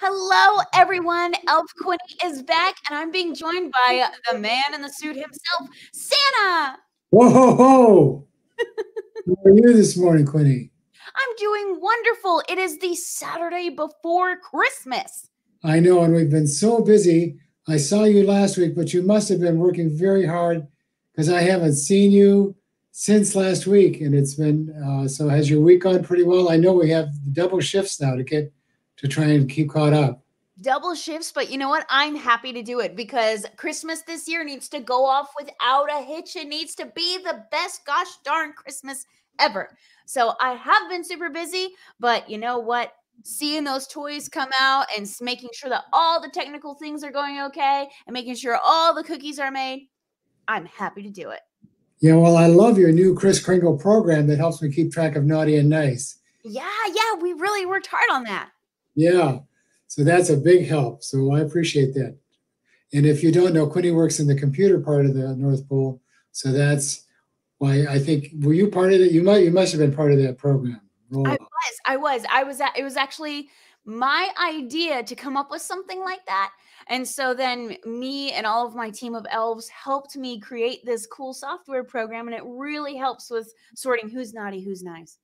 Hello, everyone. Elf Quinny is back, and I'm being joined by the man in the suit himself, Santa. Whoa, ho, ho. How are you this morning, Quinny? I'm doing wonderful. It is the Saturday before Christmas. I know, and we've been so busy. I saw you last week, but you must have been working very hard because I haven't seen you since last week. And it's been, so has your week gone pretty well? I know we have double shifts now to try and keep caught up. Double shifts, but you know what? I'm happy to do it because Christmas this year needs to go off without a hitch. It needs to be the best gosh darn Christmas ever. So I have been super busy, but you know what? Seeing those toys come out and making sure that all the technical things are going okay and making sure all the cookies are made, I'm happy to do it. Yeah, well, I love your new Kris Kringle program that helps me keep track of naughty and nice. Yeah, we really worked hard on that. Yeah, so that's a big help. So I appreciate that. And if you don't know, Quinny works in the computer part of the North Pole. So that's why I think, were you part of it? You must have been part of that program. I was. It was actually my idea to come up with something like that. And so then me and all of my team of elves helped me create this cool software program. And it really helps with sorting who's naughty, who's nice.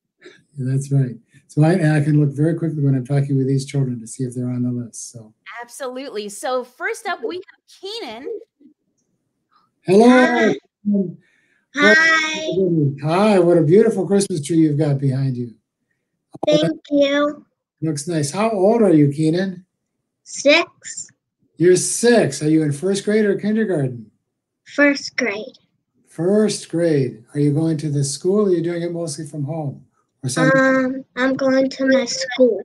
Yeah, that's right. So I can look very quickly when I'm talking with these children to see if they're on the list. So absolutely. So first up, we have Keanan. Hello. Hi. Hi. What a beautiful Christmas tree you've got behind you. Thank you. Looks nice. How old are you, Keanan? 6. You're 6. Are you in first grade or kindergarten? First grade. First grade. Are you going to the school or are you doing it mostly from home? Or something? I'm going to my school.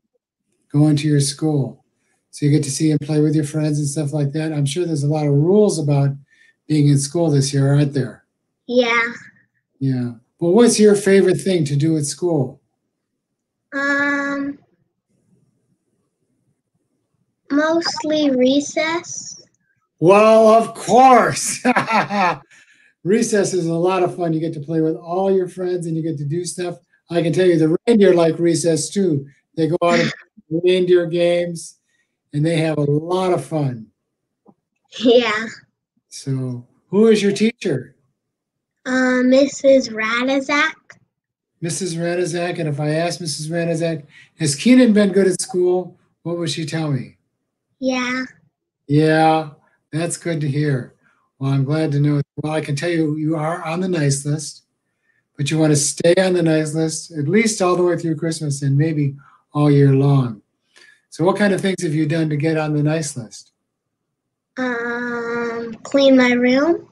Going to your school. So you get to see and play with your friends and stuff like that. I'm sure there's a lot of rules about being in school this year, aren't there? Yeah. Yeah. Well, what's your favorite thing to do at school? Mostly recess. Well, of course. Recess is a lot of fun. You get to play with all your friends and you get to do stuff. I can tell you the reindeer like recess too. They go out and play reindeer games and they have a lot of fun. Yeah. So who is your teacher? Mrs. Radizak. Mrs. Radizak. And if I ask Mrs. Radizak, has Keanan been good at school? What would she tell me? Yeah. Yeah, that's good to hear. Well, I'm glad to know. Well, I can tell you, you are on the nice list, but you want to stay on the nice list at least all the way through Christmas and maybe all year long. So what kind of things have you done to get on the nice list? Clean my room.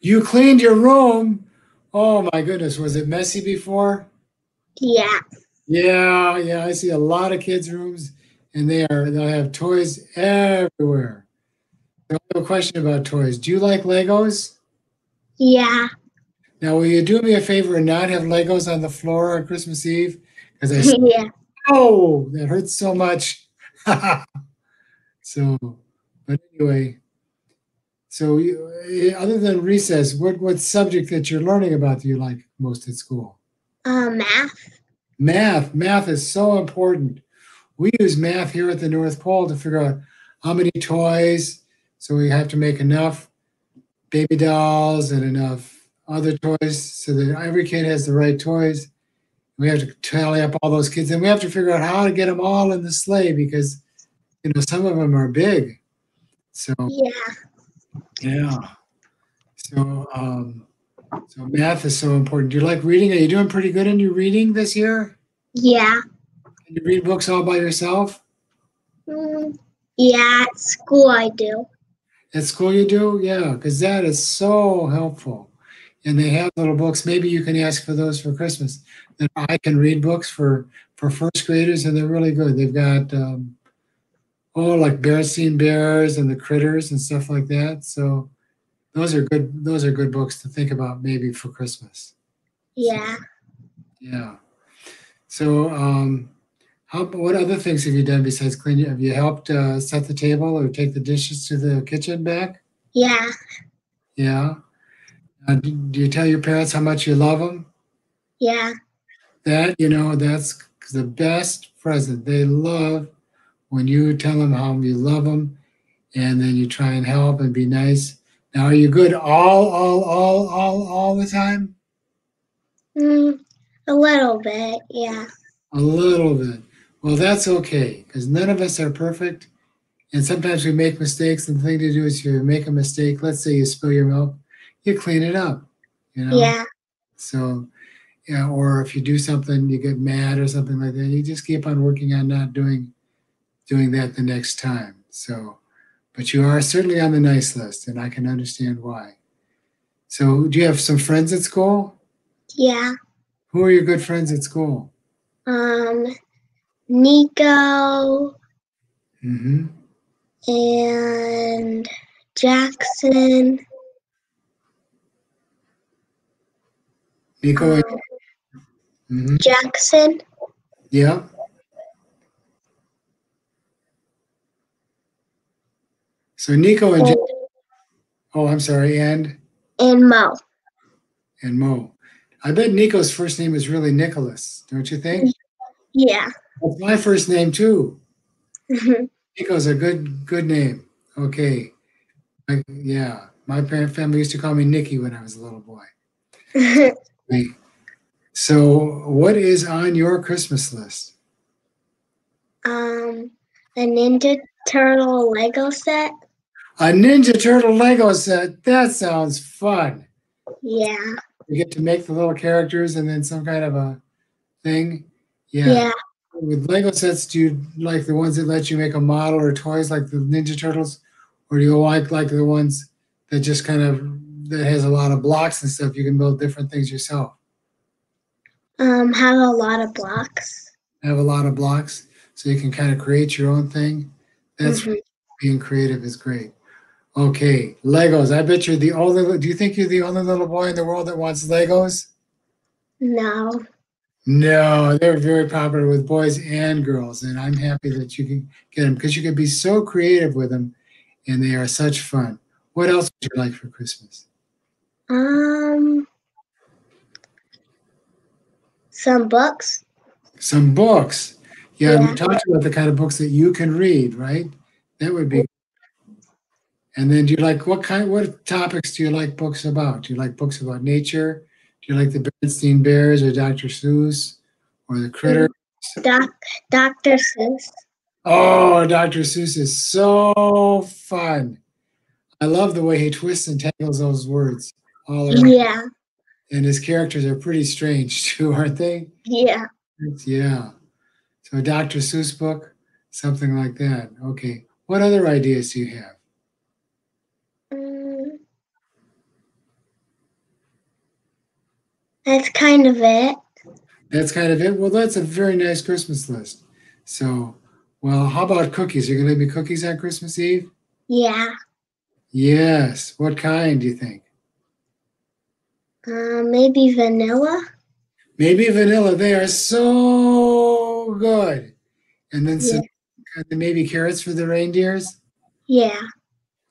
You cleaned your room? Oh my goodness, was it messy before? Yeah. Yeah, I see a lot of kids' rooms and they'll have toys everywhere. I have a question about toys. Do you like Legos? Yeah. Now, will you do me a favor and not have Legos on the floor on Christmas Eve? Because Yeah. oh, that hurts so much. So, but anyway, so other than recess, what subject that you're learning about do you like most at school? Math. Math is so important. We use math here at the North Pole to figure out how many toys. So we have to make enough baby dolls and enough other toys so that every kid has the right toys. We have to tally up all those kids, and we have to figure out how to get them all in the sleigh because, some of them are big. So yeah. So so math is so important. Do you like reading? Are you doing pretty good in your reading this year? Yeah. Can you read books all by yourself? Yeah, at school I do. At school you do? Yeah, because that is so helpful. And they have little books. Maybe you can ask for those for Christmas. Then I can read books for first graders, and they're really good. They've got, like Bearstein Bears and the Critters and stuff like that. So those are good. Those are good books to think about maybe for Christmas. Yeah. Yeah. So what other things have you done besides cleaning? Have you helped set the table or take the dishes to the kitchen back? Yeah. Yeah. Do you tell your parents how much you love them? Yeah. That's the best present. They love when you tell them how you love them, and then you try and help and be nice. Now, are you good all the time? A little bit, yeah. A little bit. Well, that's okay, because none of us are perfect. And sometimes we make mistakes, and the thing to do is you make a mistake. Let's say you spill your milk, you clean it up, you know? Yeah. So, yeah, or if you do something, you get mad or something like that, you just keep on working on not doing that the next time. So, but you are certainly on the nice list, and I can understand why. So, do you have some friends at school? Yeah. Who are your good friends at school? Nico Mm-hmm. and Jackson. Nico and Jackson yeah. So Nico and oh, I'm sorry, and Mo. Mo. I bet Nico's first name is really Nicholas, don't you think? Yeah. That's my first name too. Nico's a good name. Okay. Yeah. My parent family used to call me Nicky when I was a little boy. So what is on your Christmas list? A Ninja Turtle Lego set. A Ninja Turtle Lego set. That sounds fun. Yeah. You get to make the little characters and then some kind of a thing. Yeah. With Lego sets, do you like the ones that let you make a model or toys like the Ninja Turtles? Or do you like the ones that just kind of, that has a lot of blocks and stuff, you can build different things yourself? Have a lot of blocks. Have a lot of blocks so you can kind of create your own thing. That's being creative is great. Okay, Legos. I bet you're the only, do you think you're the only little boy in the world that wants Legos? No. No, they're very popular with boys and girls, and I'm happy that you can get them because you can be so creative with them, and they are such fun. What else would you like for Christmas? Some books. Some books. Yeah, Yeah. we talked about the kind of books that you can read, right? That would be. And then do you like what topics do you like books about? Do you like books about nature? Do you like the Bernstein Bears or Dr. Seuss or the Critter? Dr. Seuss. Oh, Dr. Seuss is so fun. I love the way he twists and tangles those words all around. Yeah. And his characters are pretty strange too, aren't they? Yeah. Yeah. So a Dr. Seuss book, something like that. Okay. What other ideas do you have? That's kind of it. That's kind of it. Well, that's a very nice Christmas list. So, well, how about cookies? Are you going to make cookies on Christmas Eve? Yeah. Yes. What kind do you think? Maybe vanilla. Maybe vanilla. They are so good. And then some, maybe carrots for the reindeers? Yeah.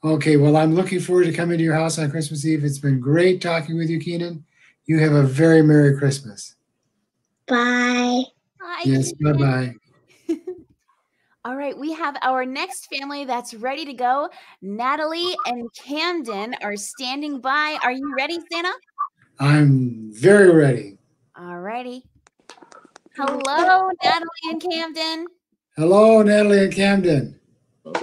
Okay, well, I'm looking forward to coming to your house on Christmas Eve. It's been great talking with you, Keanan. You have a very Merry Christmas. Bye. Bye. Yes, bye-bye. All right, we have our next family that's ready to go. Natalie and Camden are standing by. Are you ready, Santa? I'm very ready. All righty. Hello, Natalie and Camden. Hello, Natalie and Camden. Hello.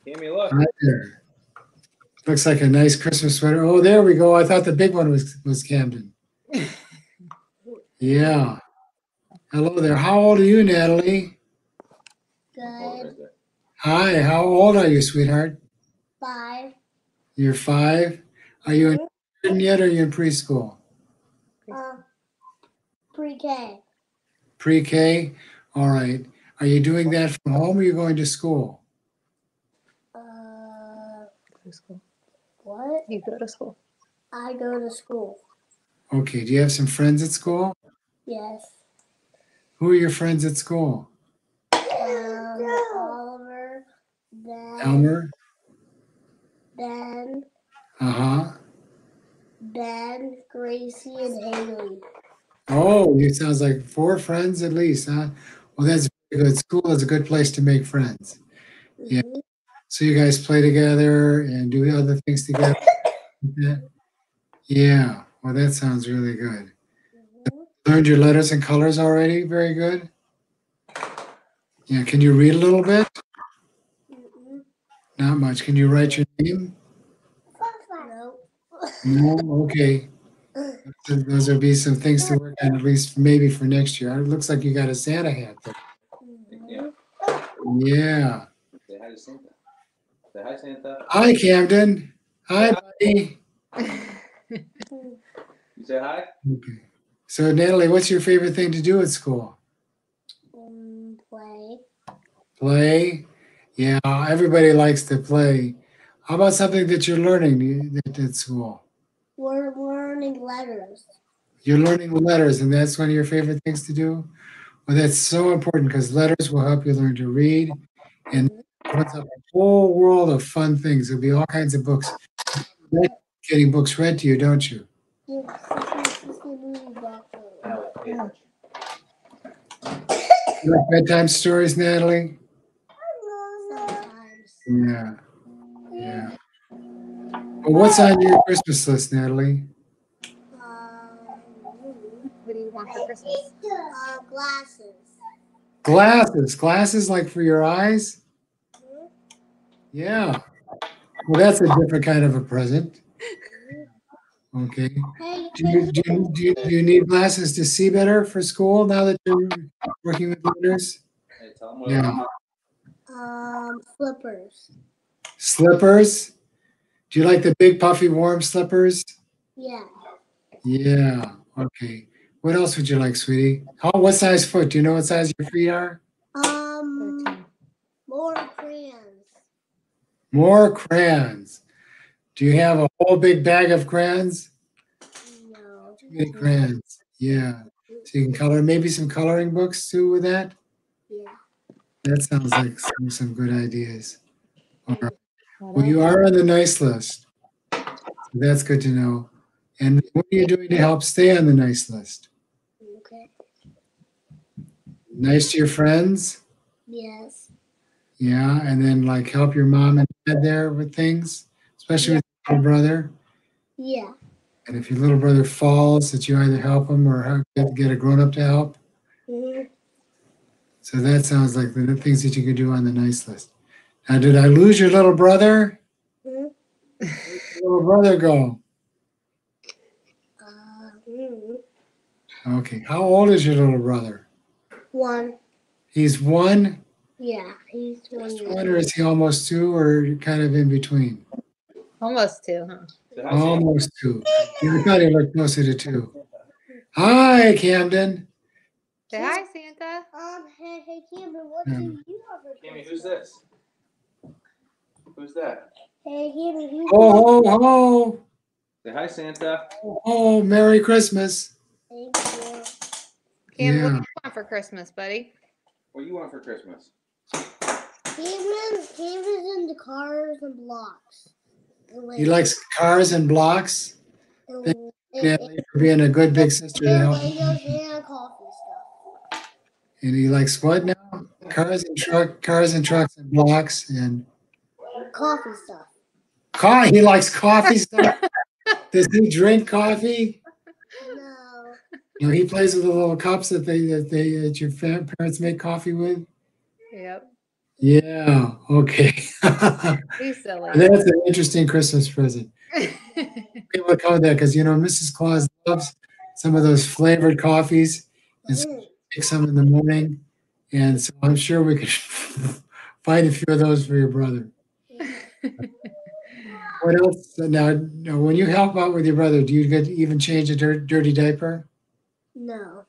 Hi there. Looks like a nice Christmas sweater. Oh, there we go. I thought the big one was Camden. Yeah. Hello there. How old are you, Natalie? Good. Hi, how old are you, sweetheart? 5. You're 5? Are you in kindergarten yet or are you in preschool? Pre-K. Pre-K? All right. Are you doing that from home or are you going to school? School. What? You go to school. I go to school. Okay. Do you have some friends at school? Yes. Who are your friends at school? Oliver, Elmer? Ben, Uh-huh. Gracie, and Haley. Oh, it sounds like 4 friends at least, huh? Well, that's good. School is a good place to make friends. Yeah. Mhm. So you guys play together and do other things together. Yeah. Well, that sounds really good. Mhm. Learned your letters and colors already? Very good. Yeah. Can you read a little bit? Mhm. Not much. Can you write your name? No. No? Okay. So those would be some things to work on, at least maybe for next year. It looks like you got a Santa hat there. Mhm. Yeah. Say hi to Santa. Say hi, Santa. Hi, Camden. Hi, buddy. You say hi? Okay. So, Natalie, what's your favorite thing to do at school? Play. Play? Yeah, everybody likes to play. How about something that you're learning at school? We're learning letters. You're learning letters, and that's one of your favorite things to do? Well, that's so important because letters will help you learn to read and opens up a whole world of fun things. There'll be all kinds of books. You like getting books read to you, don't you? You You like bedtime stories, Natalie? Sometimes. Yeah, yeah. Well, what's on your Christmas list, Natalie? What do you want for Christmas? Glasses. Glasses. Glasses like for your eyes? Yeah. Well, that's a different kind of a present. Okay. Hey, Do you need glasses to see better for school now that you're working with learners? Hey, tell them what Yeah. Flippers. Slippers? Do you like the big puffy warm slippers? Yeah. Yeah. Okay. What else would you like, sweetie? What size foot? Do you know what size your feet are? 13. More crayons. More crayons. Do you have a whole big bag of crayons? No. Many crayons. Yeah. So you can color, maybe some coloring books too with that? Yeah. That sounds like some good ideas. All right. What Well, you else? are on the nice list. So that's good to know. And what are you doing to help stay on the nice list? Okay. Nice to your friends? Yes. Yeah. And then like help your mom and dad there with things, especially with your little brother. Yeah. And if your little brother falls, that you either help him or get a grown up to help. Mhm. So that sounds like the things that you could do on the nice list. Now, did I lose your little brother? Mhm. Where'd your little brother go? Mhm. Okay. How old is your little brother? 1. He's one? Yeah. He's 1 Just year one, or old. is he almost two, or kind of in between? Almost 2, huh? Say hi, Santa. Almost two. Yeah, I thought he looked closer to two. Hi, Camden. Say hi, Santa. Hey, Cameron, what Yeah. do you have for Cammy, Christmas? who's this? Who's that? Hey, Cameron, who's Ho, ho, ho. Say hi, Santa. Oh, Merry Christmas. Thank you. Cam, what Yeah. do you want for Christmas, buddy? What do you want for Christmas? Cameron's into cars and blocks. He likes cars and blocks. Thank you, Natalie, for being a good big sister to help him. Legos and coffee stuff. And he likes what now? Cars and trucks and blocks and Coffee stuff. he likes coffee stuff. Does he drink coffee? No. You know, he plays with the little cups that your parents make coffee with. Yep. Yeah. Okay. He's silly. That's an interesting Christmas present. People would call that because Mrs. Claus loves some of those flavored coffees, and so Mhm. make some in the morning. And so I'm sure we could find a few of those for your brother. What else? Now, when you help out with your brother, do you get to even change a dirty diaper? No.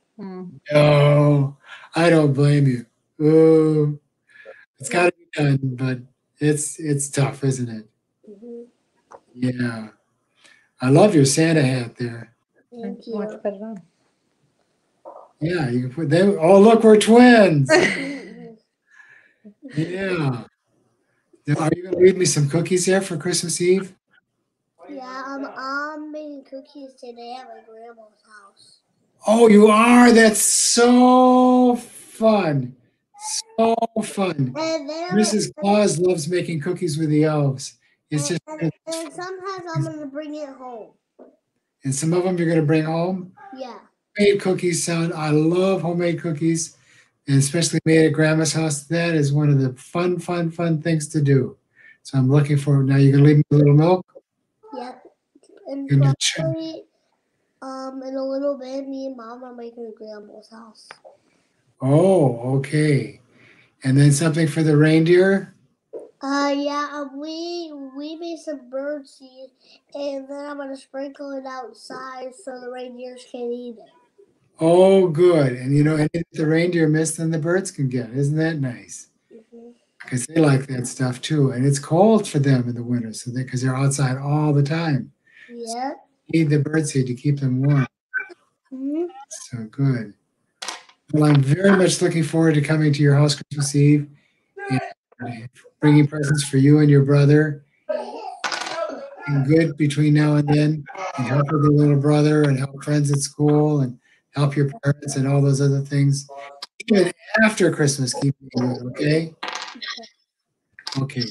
No, I don't blame you. Oh, it's got to be done, but it's tough, isn't it? Mhm. Yeah. I love your Santa hat there. Thank Why don't you you. put it on? Yeah, you can put them. Oh, look, we're twins. Mhm. Yeah. Now, are you going to leave me some cookies there for Christmas Eve? Yeah, I'm making cookies today at my grandma's house. Oh, you are? That's so fun. So fun. Mrs. Claus loves making cookies with the elves. It's just, and sometimes I'm gonna bring it home. and some of them you're going to bring home. Yeah. Homemade cookies sound, I love homemade cookies, and especially made at Grandma's house. That is one of the fun things to do. So I'm looking forward. Now you can leave me a little milk. Yep. And Good to probably in a little bit, me and Mom are making a Grandma's house. Oh, okay. And then something for the reindeer. Yeah, we made some bird seed, and then I'm gonna sprinkle it outside so the reindeers can eat it. Oh, good. And you know, anything the reindeer miss, then the birds can get. Isn't that nice? Because they like that stuff too. And it's cold for them in the winter, so because they're outside all the time. Yep. Need the birdseed to keep them warm. So good. Well, I'm very much looking forward to coming to your house Christmas Eve and bringing presents for you and your brother. And good between now and then, and help with your little brother, and help friends at school, and help your parents, and all those other things. Even after Christmas, keep it good, okay? Okay.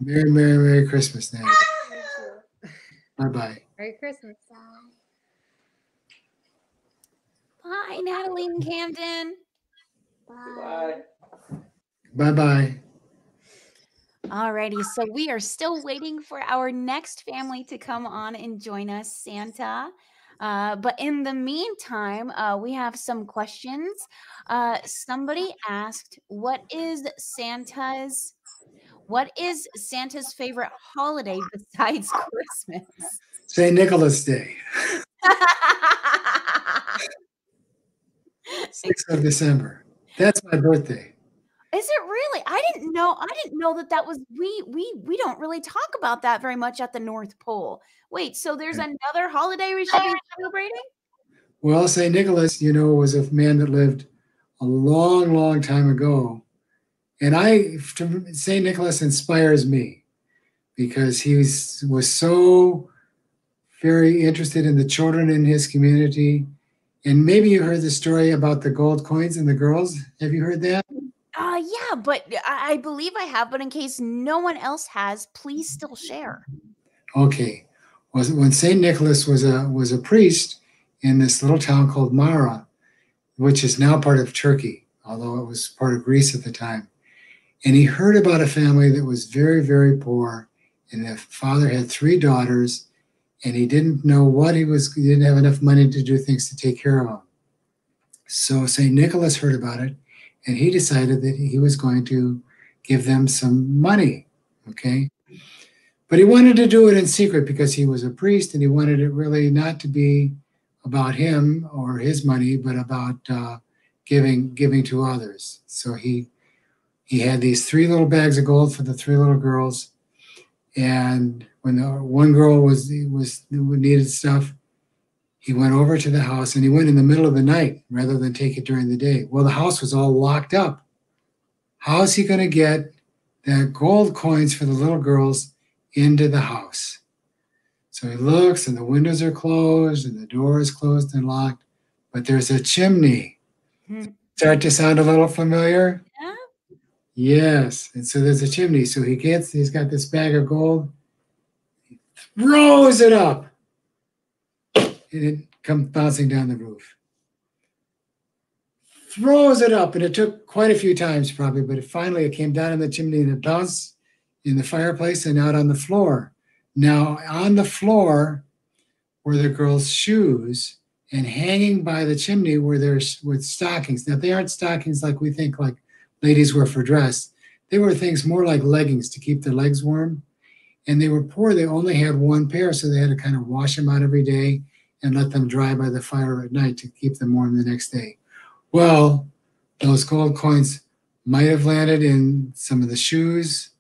Merry Christmas, Natalie. Bye-bye. Merry Christmas. Bye, Natalie and Camden. Bye. Bye-bye. Alrighty, so we are still waiting for our next family to come on and join us, Santa. But in the meantime, we have some questions. Somebody asked, what is Santa's favorite holiday besides Christmas? St. Nicholas Day, 6th of December. That's my birthday. Is it really? I didn't know that was we don't really talk about that very much at the North Pole. Wait, so there's another holiday we should be celebrating? Well, St. Nicholas, you know, was a man that lived a long time ago. And St. Nicholas inspires me because he was so very interested in the children in his community. And maybe you heard the story about the gold coins and the girls. Have you heard that? Yeah, but I believe I have, but in case no one else has, please still share. Okay. Well, when St. Nicholas was a priest in this little town called Mara, which is now part of Turkey, although it was part of Greece at the time. And he heard about a family that was very poor, and the father had 3 daughters, and he didn't know he didn't have enough money to do things to take care of them. So St. Nicholas heard about it, and he decided that he was going to give them some money, okay? But he wanted to do it in secret because he was a priest, and he wanted it really not to be about him or his money, but about giving to others. So he had these 3 little bags of gold for the 3 little girls, and when the one girl needed stuff, he went over to the house, and he went in the middle of the night rather than take it during the day. Well, the house was all locked up. How is he going to get the gold coins for the little girls into the house? So he looks, and the windows are closed, and the door is closed and locked, but there's a chimney. Start to sound a little familiar? Yeah. Yes. And so there's a chimney. So he's got this bag of gold, he throws it up, and it comes bouncing down the roof. Throws it up, and it took quite a few times probably, but finally it came down in the chimney, and it bounced in the fireplace and out on the floor. Now, on the floor were the girls' shoes, and hanging by the chimney were stockings. Now, they aren't stockings like we think like ladies wear for dress. They were things more like leggings to keep their legs warm. And they were poor. They only had 1 pair, so they had to kind of wash them out every day and let them dry by the fire at night to keep them warm the next day. Well, those gold coins might have landed in some of the shoes,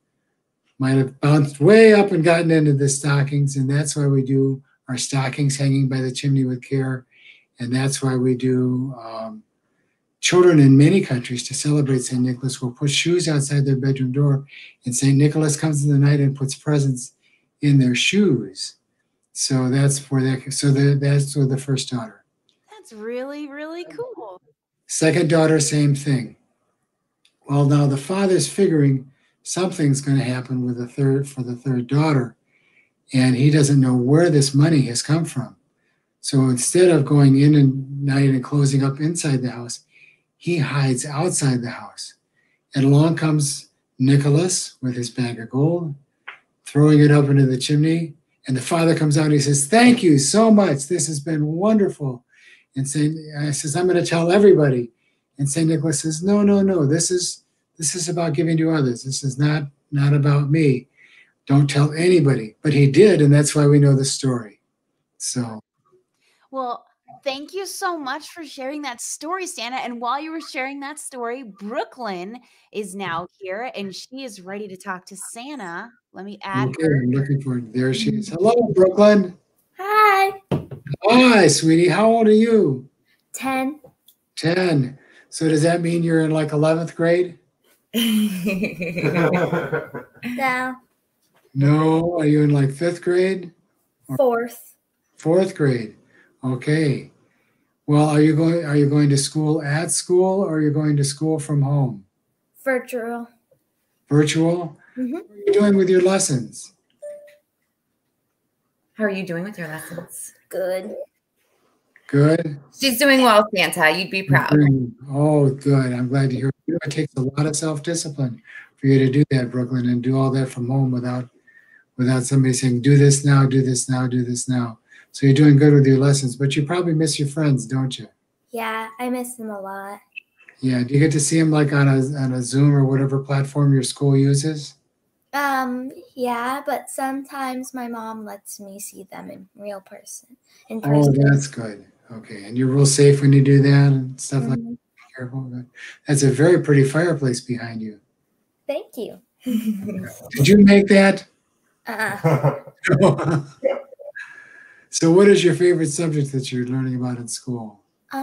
might have bounced way up and gotten into the stockings, and that's why we do our stockings hanging by the chimney with care, and that's why we do children in many countries to celebrate St. Nicholas will put shoes outside their bedroom door, and St. Nicholas comes in the night and puts presents in their shoes. So that's for the first daughter. That's really cool. Second daughter, same thing. Well, now the father's figuring something's going to happen with the third daughter, and he doesn't know where this money has come from. So instead of going in at night and closing up inside the house, he hides outside the house. And along comes Nicholas with his bag of gold, throwing it up into the chimney. And the father comes out and he says, "Thank you so much. This has been wonderful." And I says, "I'm going to tell everybody." And St. Nicholas says, "No, no, no. This is about giving to others. This is not about me. Don't tell anybody." But he did, and that's why we know the story. So, Well, thank you so much for sharing that story, Santa. And while you were sharing that story, Brooklyn is now here and she is ready to talk to Santa. Let me add okay, her. I'm looking for it. There she is. Hello, Brooklyn. Hi. Hi, sweetie. How old are you? 10. 10. So does that mean you're in like 11th grade? No. No. Are you in like 5th grade? 4th. 4th grade. Okay. Well, are you going to school at school or are you going to school from home? Virtual. Virtual? Mhm. What are you doing with your lessons? How are you doing with your lessons? Good. Good. She's doing well, Santa. You'd be proud. Oh, good. I'm glad to hear. You know, it takes a lot of self-discipline for you to do that, Brooklyn, and do all that from home without somebody saying, "Do this now, do this now, do this now." So you're doing good with your lessons, but you probably miss your friends, don't you? Yeah, I miss them a lot. Yeah. Do you get to see them like on a Zoom or whatever platform your school uses? Yeah, but sometimes my mom lets me see them in person. Oh, that's good. Okay. And you're real safe when you do that and stuff like that. Careful. That's a very pretty fireplace behind you. Thank you. Did you make that? So what is your favorite subject that you're learning about in school? I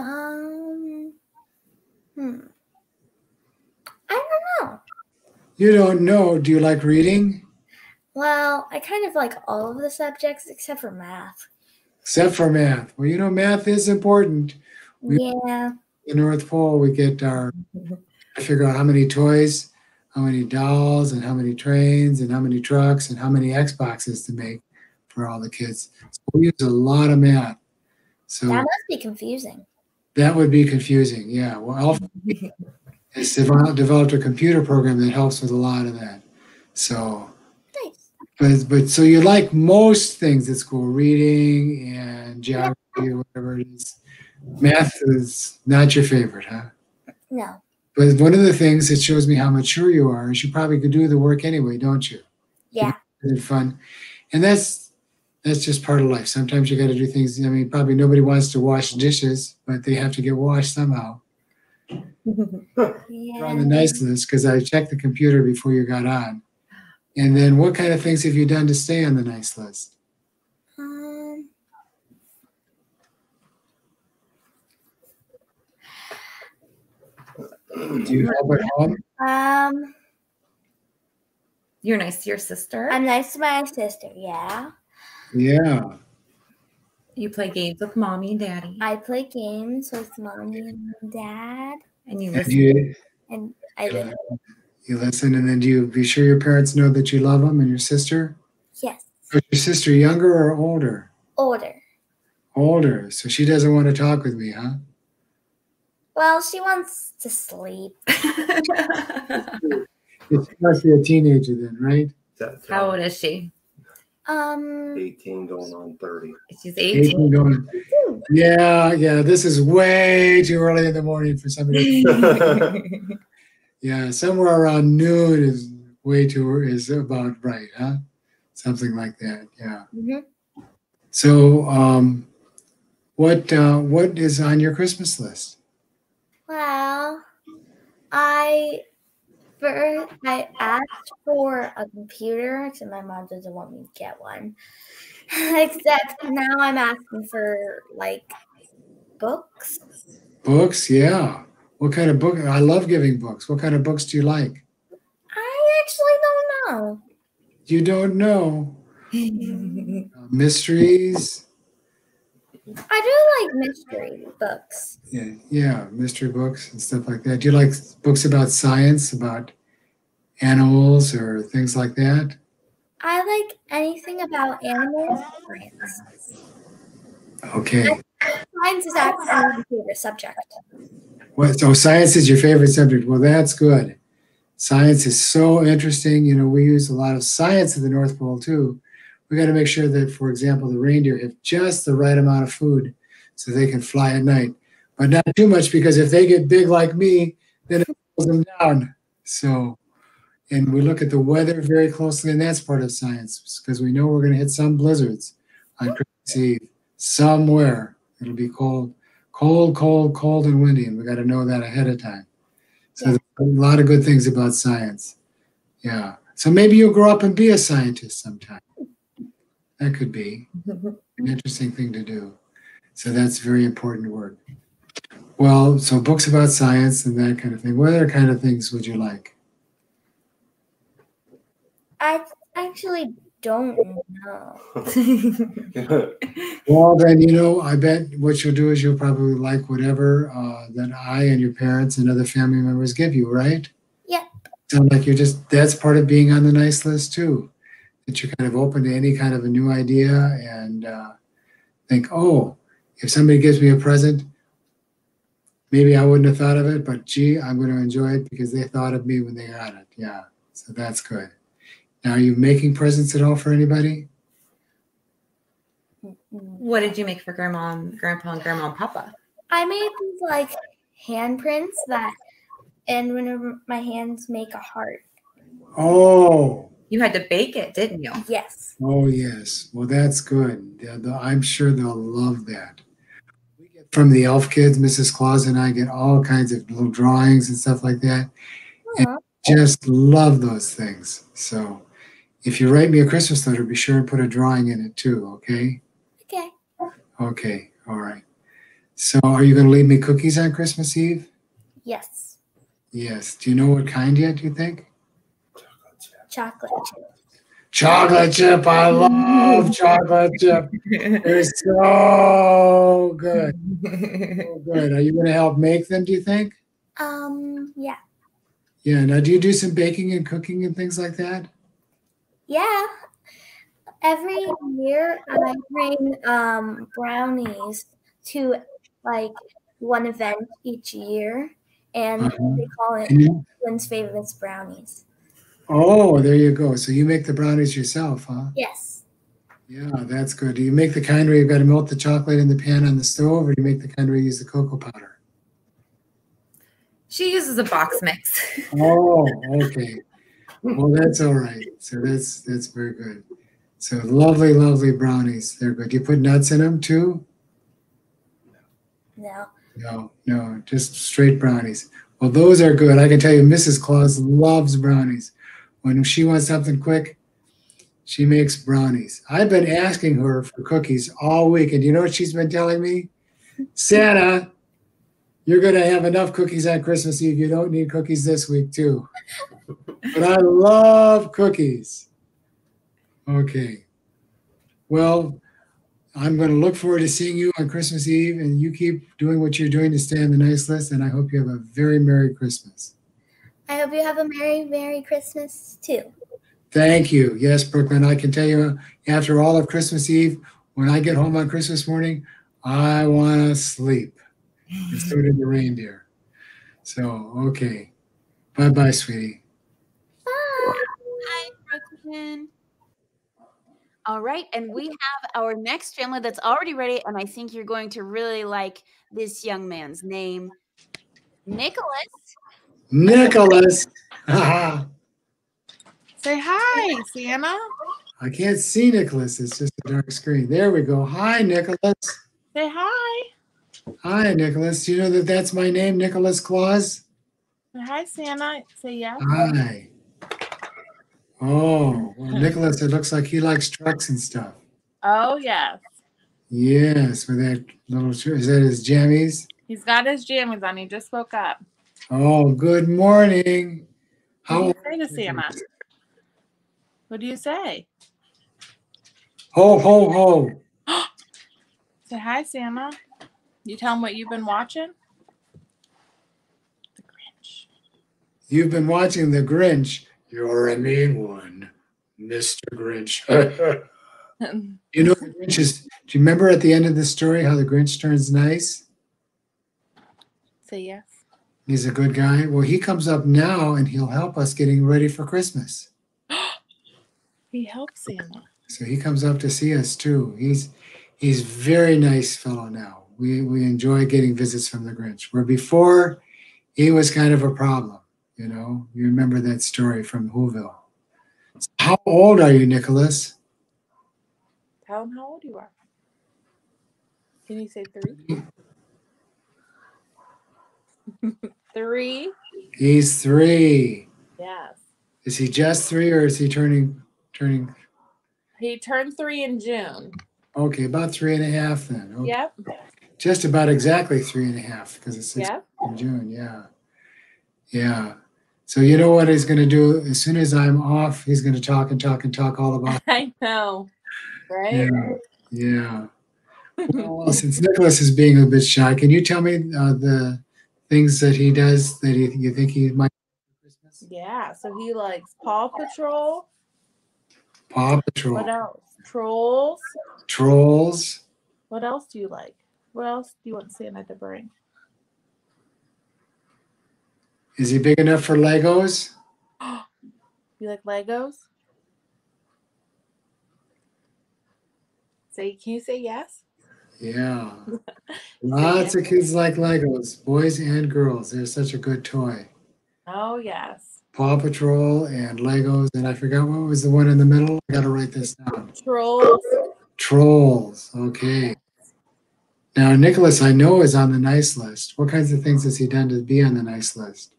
don't know. You don't know. Do you like reading? Well, I kind of like all of the subjects except for math. Except for math. Well, you know, math is important. Yeah. The North Pole, we get I figure out how many toys, how many dolls, and how many trains, and how many trucks, and how many Xboxes to make for all the kids. So we use a lot of math. So That must be confusing. that would be confusing. Yeah. Well, Alpha has developed a computer program that helps with a lot of that. So, Nice. but so you like most things at school, reading and geography or whatever it is. Math is not your favorite, huh? No. But one of the things that shows me how mature you are is you probably could do the work anyway, don't you? Yeah. It's fun. And that's just part of life. Sometimes you got to do things. I mean, probably nobody wants to wash dishes, but they have to get washed somehow. You're on the nice list because I checked the computer before you got on. And then what kind of things have you done to stay on the nice list? Do you help at home? You're nice to your sister. I'm nice to my sister, yeah. Yeah. You play games with mommy and daddy. I play games with mommy and dad. And you And listen. And I listen. You listen, and then do you be sure your parents know that you love them and your sister? Yes. Is your sister younger or older? Older. Older. So she doesn't want to talk with me, huh? Well, she wants to sleep. She must be a teenager then, right? How old is she? 18 going on 30. She's 18. 18 going. Yeah. This is way too early in the morning for somebody. Yeah, somewhere around noon is about right, huh? Something like that. Yeah. Mm-hmm. So, what is on your Christmas list? Well, I asked for a computer, except my mom doesn't want me to get one. Except now I'm asking for like books. Books, yeah. What kind of book? I love giving books. What kind of books do you like? I actually don't know. You don't know. Mysteries. I do like mystery books. Yeah, mystery books and stuff like that. Do you like books about science, about animals or things like that? I like anything about animals and science. Okay. Science is actually my favorite subject. So science is your favorite subject. Well, that's good. Science is so interesting. You know, we use a lot of science at the North Pole too. We got to make sure that, for example, the reindeer have just the right amount of food so they can fly at night, but not too much, because if they get big like me, then it pulls them down. So, and we look at the weather very closely, and that's part of science, because we know we're going to hit some blizzards on Christmas Eve somewhere. It'll be cold, and windy, and we got to know that ahead of time. So there's a lot of good things about science. Yeah. So maybe you'll grow up and be a scientist sometime. That could be an interesting thing to do. So that's very important work. Well, so books about science and that kind of thing. What other kind of things would you like? I actually don't know. Well, then, you know, I bet what you'll do is you'll probably like whatever that I and your parents and other family members give you, right? Yeah. Sound like that's part of being on the nice list too, that you're kind of open to any kind of a new idea and think, oh, if somebody gives me a present, maybe I wouldn't have thought of it, but gee, I'm going to enjoy it because they thought of me when they got it. Yeah, so that's good. Now, are you making presents at all for anybody? What did you make for Grandpa and Papa? I made these like handprints and whenever my hands make a heart. Oh. You had to bake it, didn't you? Yes. Oh, yes. Well, that's good. I'm sure they'll love that. We get from the elf kids, Mrs. Claus and I get all kinds of little drawings and stuff like that. And just love those things. So if you write me a Christmas letter, be sure and put a drawing in it too, okay? Okay. Okay, all right. So are you going to leave me cookies on Christmas Eve? Yes. Yes. Do you know what kind yet, do you think? Chocolate chip. Chocolate chip. I love chocolate chip. They're so good. So good. Are you going to help make them, do you think? Yeah. Yeah. Now, do you do some baking and cooking and things like that? Yeah. Every year I bring brownies to like one event each year, and they call it Twins Favorites Brownies. Oh, there you go. So you make the brownies yourself, huh? Yes. Yeah, that's good. Do you make the kind where you've got to melt the chocolate in the pan on the stove, or do you make the kind where you use the cocoa powder? She uses a box mix. Oh, okay. Well, that's all right. So that's very good. So lovely, lovely brownies. They're good. You put nuts in them too? No, just straight brownies. Well, those are good. I can tell you Mrs. Claus loves brownies. When she wants something quick, she makes brownies. I've been asking her for cookies all week, and you know what she's been telling me? Santa, you're going to have enough cookies on Christmas Eve. You don't need cookies this week, too. But I love cookies. Okay. Well, I'm going to look forward to seeing you on Christmas Eve, and you keep doing what you're doing to stay on the nice list, and I hope you have a very Merry Christmas. I hope you have a Merry, Merry Christmas, too. Thank you. Yes, Brooklyn, I can tell you, after all of Christmas Eve, when I get home on Christmas morning, I want to sleep. And so did the reindeer. So, okay. Bye-bye, sweetie. Hi, Brooklyn. All right, and we have our next family that's already ready, and I think you're going to really like this young man's name, Nicholas. Nicholas. Say hi, Santa. I can't see Nicholas. It's just a dark screen. There we go. Hi, Nicholas. Say hi. Hi, Nicholas. Do you know that that's my name, Nicholas Claus? Say hi, Santa. Say yes. Hi. Oh, well, Nicholas, it looks like he likes trucks and stuff. Oh, yes. Yes, with that little shirt. Is that his jammies? He's got his jammies on. He just woke up. Oh, good morning. What do you say to Santa? What do you say? Ho, ho, ho. Say hi, Santa. You tell him what you've been watching? The Grinch. You've been watching The Grinch. You're a mean one, Mr. Grinch. You know, the Grinch is, do you remember at the end of the story how the Grinch turns nice? Say yes. He's a good guy. Well, he comes up now and he'll help us getting ready for Christmas. He helps Santa. So he comes up to see us too. He's very nice fellow now. We enjoy getting visits from the Grinch. Where before he was kind of a problem, you know. You remember that story from Whoville. So how old are you, Nicholas? Tell him how old you are. Can you say 3? 3? He's 3. Yes. Is he just 3 or is he turning? He turned 3 in June. Okay, about 3.5 then. Okay. Yep. Just about exactly 3.5 because it's 6 Yep. in June. Yeah. Yeah. So you know what he's going to do? As soon as I'm off, he's going to talk and talk and talk all about it. I know. Right? Yeah. Yeah. Well, since Nicholas is being a bit shy, can you tell me the things that he does that you think he might do for Christmas? Yeah. So he likes Paw Patrol. Paw Patrol. What else? Trolls. Trolls. What else do you like? What else do you want Santa to bring? Is he big enough for Legos? You like Legos? Can you say yes? Yeah. Lots of kids like Legos, boys and girls. They're such a good toy. Oh, yes. Paw Patrol and Legos, and I forgot what was the one in the middle. I got to write this down. Trolls. Trolls. Okay. Now, Nicholas, I know, is on the nice list. What kinds of things has he done to be on the nice list?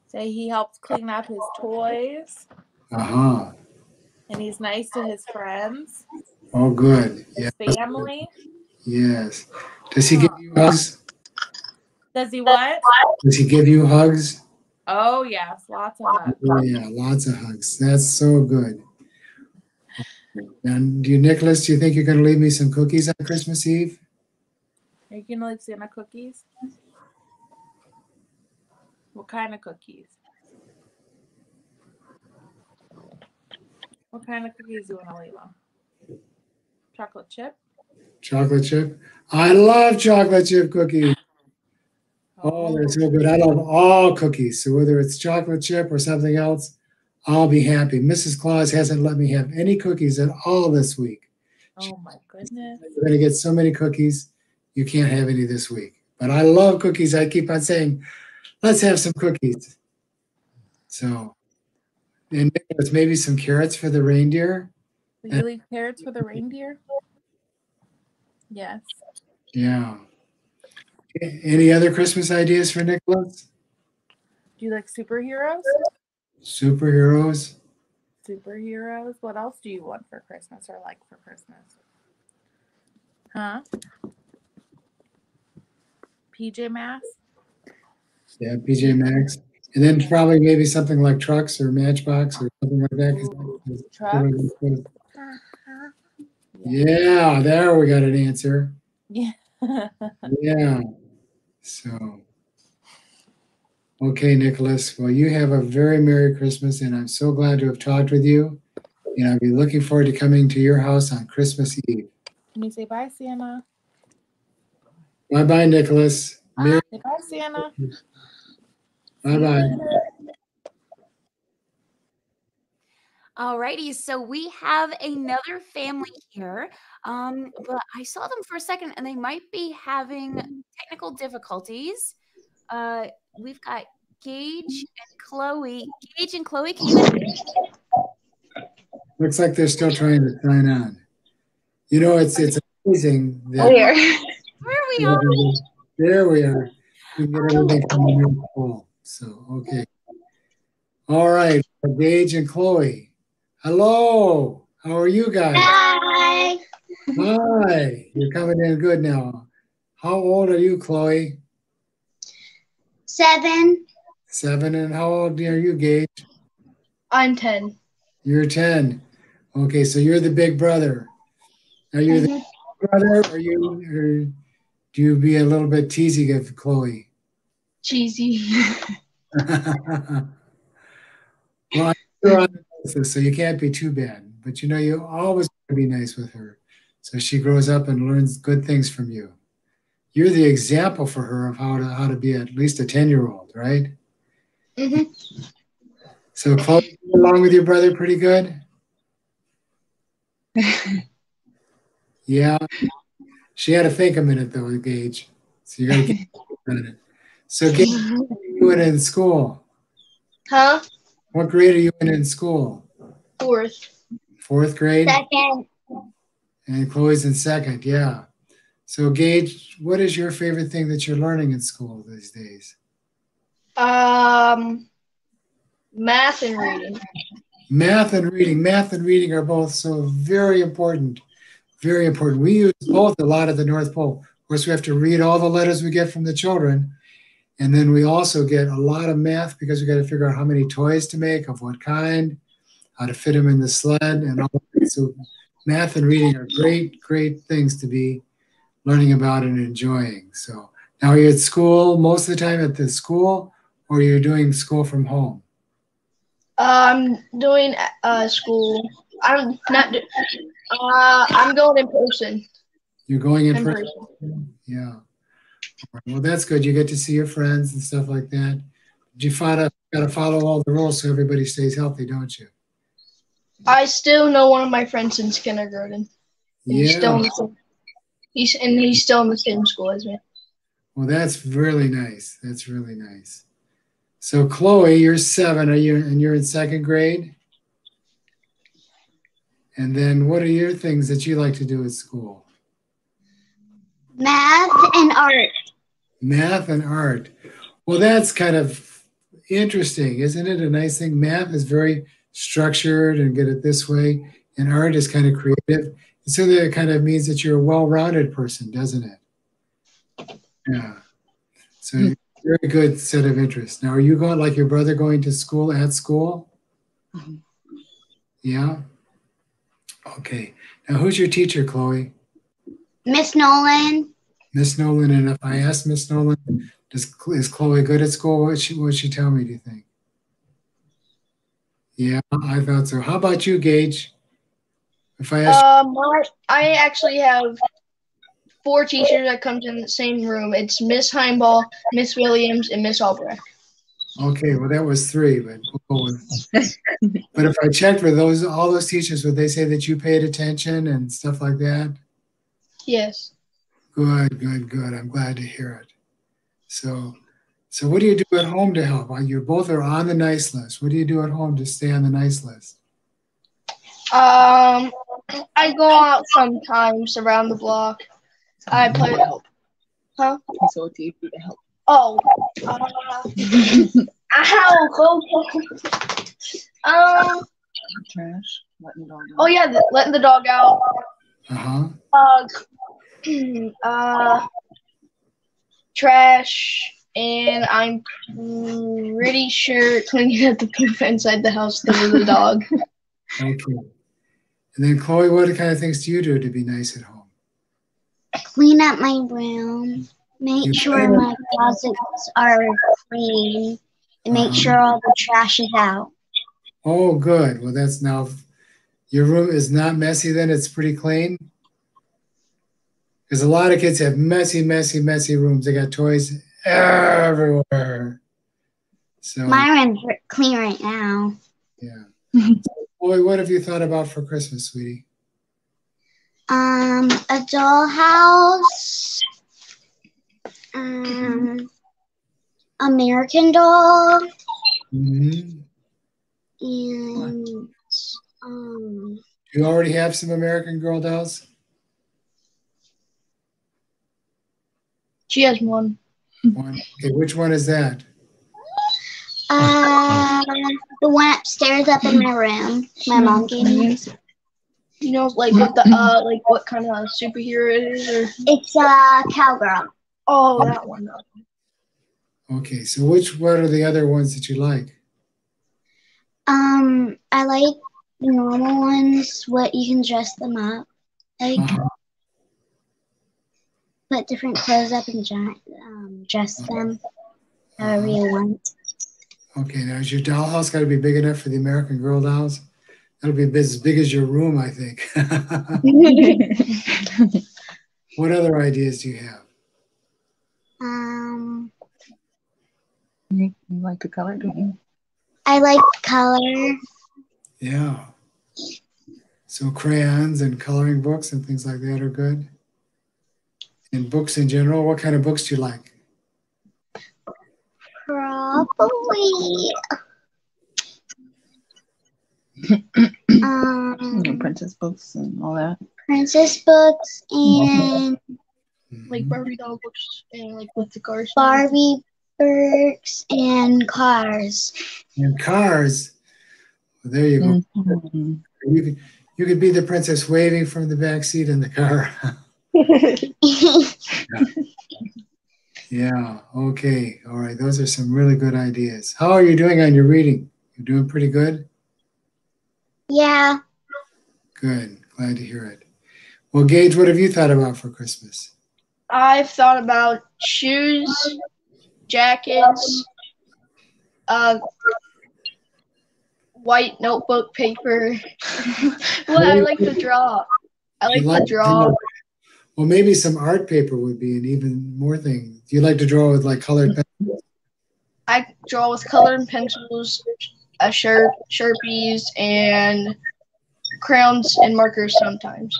Say he helps clean up his toys. Uh-huh. And he's nice to his friends. Oh, good. His Yes. family. Yes. Does he give you hugs? Does he what? Does he give you hugs? Oh, yes. Lots of hugs. Oh, yeah, lots of hugs. That's so good. And Nicholas, do you think you're going to leave me some cookies on Christmas Eve? Are you going to leave Santa cookies? What kind of cookies? What kind of cookies do you want to leave them? Chocolate chip? Chocolate chip? I love chocolate chip cookies. Oh, they're so good. I love all cookies. So whether it's chocolate chip or something else, I'll be happy. Mrs. Claus hasn't let me have any cookies at all this week. Oh, my goodness. You're going to get so many cookies, you can't have any this week. But I love cookies. I keep on saying, let's have some cookies. So, and maybe some carrots for the reindeer. Will you leave carrots for the reindeer? Yes. Yeah. Any other Christmas ideas for Nicholas? Do you like superheroes? Superheroes? Superheroes? What else do you want for Christmas or like for Christmas? Huh? PJ Masks? Yeah, PJ Masks. And then probably maybe something like trucks or Matchbox or something like that. Trucks? Yeah, there we got an answer. Yeah. Yeah. So, okay, Nicholas. Well, you have a very Merry Christmas, and I'm so glad to have talked with you. And I'll be looking forward to coming to your house on Christmas Eve. Can you say bye, Santa? Bye-bye, Nicholas. Say bye, Santa. Bye-bye. Alrighty, so we have another family here, but I saw them for a second and they might be having technical difficulties. We've got Gage and Chloe. Gage and Chloe, can you? Looks like they're still trying to sign on. You know, it's amazing that Where? Where are we on? there we are. We can get everything coming in full. So, okay. All right, Gage and Chloe. Hello. How are you guys? Hi. Hi. You're coming in good now. How old are you, Chloe? 7. 7. And how old are you, Gage? I'm 10. You're 10. Okay, so you're the big brother. Now brother, or do you be a little bit teasing of Chloe? Cheesy. Well, you're on the basis, so you can't be too bad. But you know, you always got to be nice with her, so she grows up and learns good things from you. You're the example for her of how to be at least a 10-year-old, right? Mm-hmm. So Chloe, you get along with your brother pretty good? Yeah. She had to think a minute though, Gage. So you got to get a minute. So Gage, what are you in school? Huh? What grade are you in school? 4th. 4th grade? Second. And Chloe's in 2nd, yeah. So Gage, what is your favorite thing that you're learning in school these days? Math and reading. Math and reading. Math and reading are both so very important. Very important. We use both a lot at the North Pole. Of course, we have to read all the letters we get from the children. And then we also get a lot of math because we got to figure out how many toys to make, of what kind, how to fit them in the sled, and all that. So math and reading are great, great things to be learning about and enjoying. So now are you at school most of the time at the school, or you're doing school from home? I'm doing school. I'm not. I'm going in person. You're going in In person? Yeah. Well, that's good. You get to see your friends and stuff like that. You got to follow all the rules so everybody stays healthy, don't you? I still know one of my friends since kindergarten. And Yeah. he's still in the same school as me. Well, that's really nice. That's really nice. So, Chloe, you're 7. You're in 2nd grade? And then what are your things that you like to do at school? Math and art. Math and art. Well, that's kind of interesting, isn't it? A nice thing. Math is very structured and get it this way, and art is kind of creative. And so that kind of means that you're a well-rounded person, doesn't it? Yeah. So very good set of interests. Now, are you going like your brother going to school at school? Mm-hmm. Yeah. Okay. Now, who's your teacher, Chloe? Miss Nolan. Miss Nolan. And if I ask Miss Nolan, is Chloe good at school? What would she tell me, do you think? Yeah, I thought so. How about you, Gage? If I ask I actually have 4 teachers that comes in the same room. It's Miss Heimball, Miss Williams, and Miss Albrecht. Okay, well that was 3, but but if I checked with all those teachers, would they say that you paid attention and stuff like that? Yes. Good, good, good. I'm glad to hear it. So what do you do at home to help? You both are on the nice list. What do you do at home to stay on the nice list? I go out sometimes around the block. I play help. Huh? So what do you do to help? Oh. Trash. Letting the dog out. Oh yeah, letting the dog out. Trash, and I'm pretty sure cleaning up the poop inside the house because of the dog. Okay. And then Chloe, what kind of things do you do to be nice at home? Clean up my room. Make sure my closets are clean. And make sure all the trash is out. Oh, good. Well, that's now, your room is not messy then? It's pretty clean? Because a lot of kids have messy, messy, messy rooms. They got toys everywhere. So my room's clean right now. Yeah. Boy, what have you thought about for Christmas, sweetie? A dollhouse. American Doll. Mm-hmm. And do you already have some American Girl dolls? She has one. One. Okay, which one is that? The one upstairs up in my room. My mom gave me. You know, like what the like what kind of superhero it is, or it's a cowgirl. Oh, that one. Okay, so what are the other ones that you like? I like the normal ones. What you can dress them up. Like put different clothes up and dress them however you want. Okay, now is your dollhouse got to be big enough for the American Girl dolls? That'll be as big as your room, I think. What other ideas do you have? You like to color, don't you? I like color. Yeah. So crayons and coloring books and things like that are good. And books in general, what kind of books do you like? Probably. Princess books and all that. Princess books and Like Barbie doll books and like with the cars. Barbie books and cars. And cars. Well, there you go. Mm-hmm. You could be the princess waving from the back seat in the car. Yeah. Okay. All right. Those are some really good ideas. How are you doing on your reading? You're doing pretty good? Yeah. Good. Glad to hear it. Well, Gage, what have you thought about for Christmas? I've thought about shoes, jackets, white notebook paper. Well, I like to draw. I like to draw. Well, maybe some art paper would be an even more thing. Do you like to draw with like colored pencils? I draw with colored pencils, Sharpies, and crayons and markers sometimes.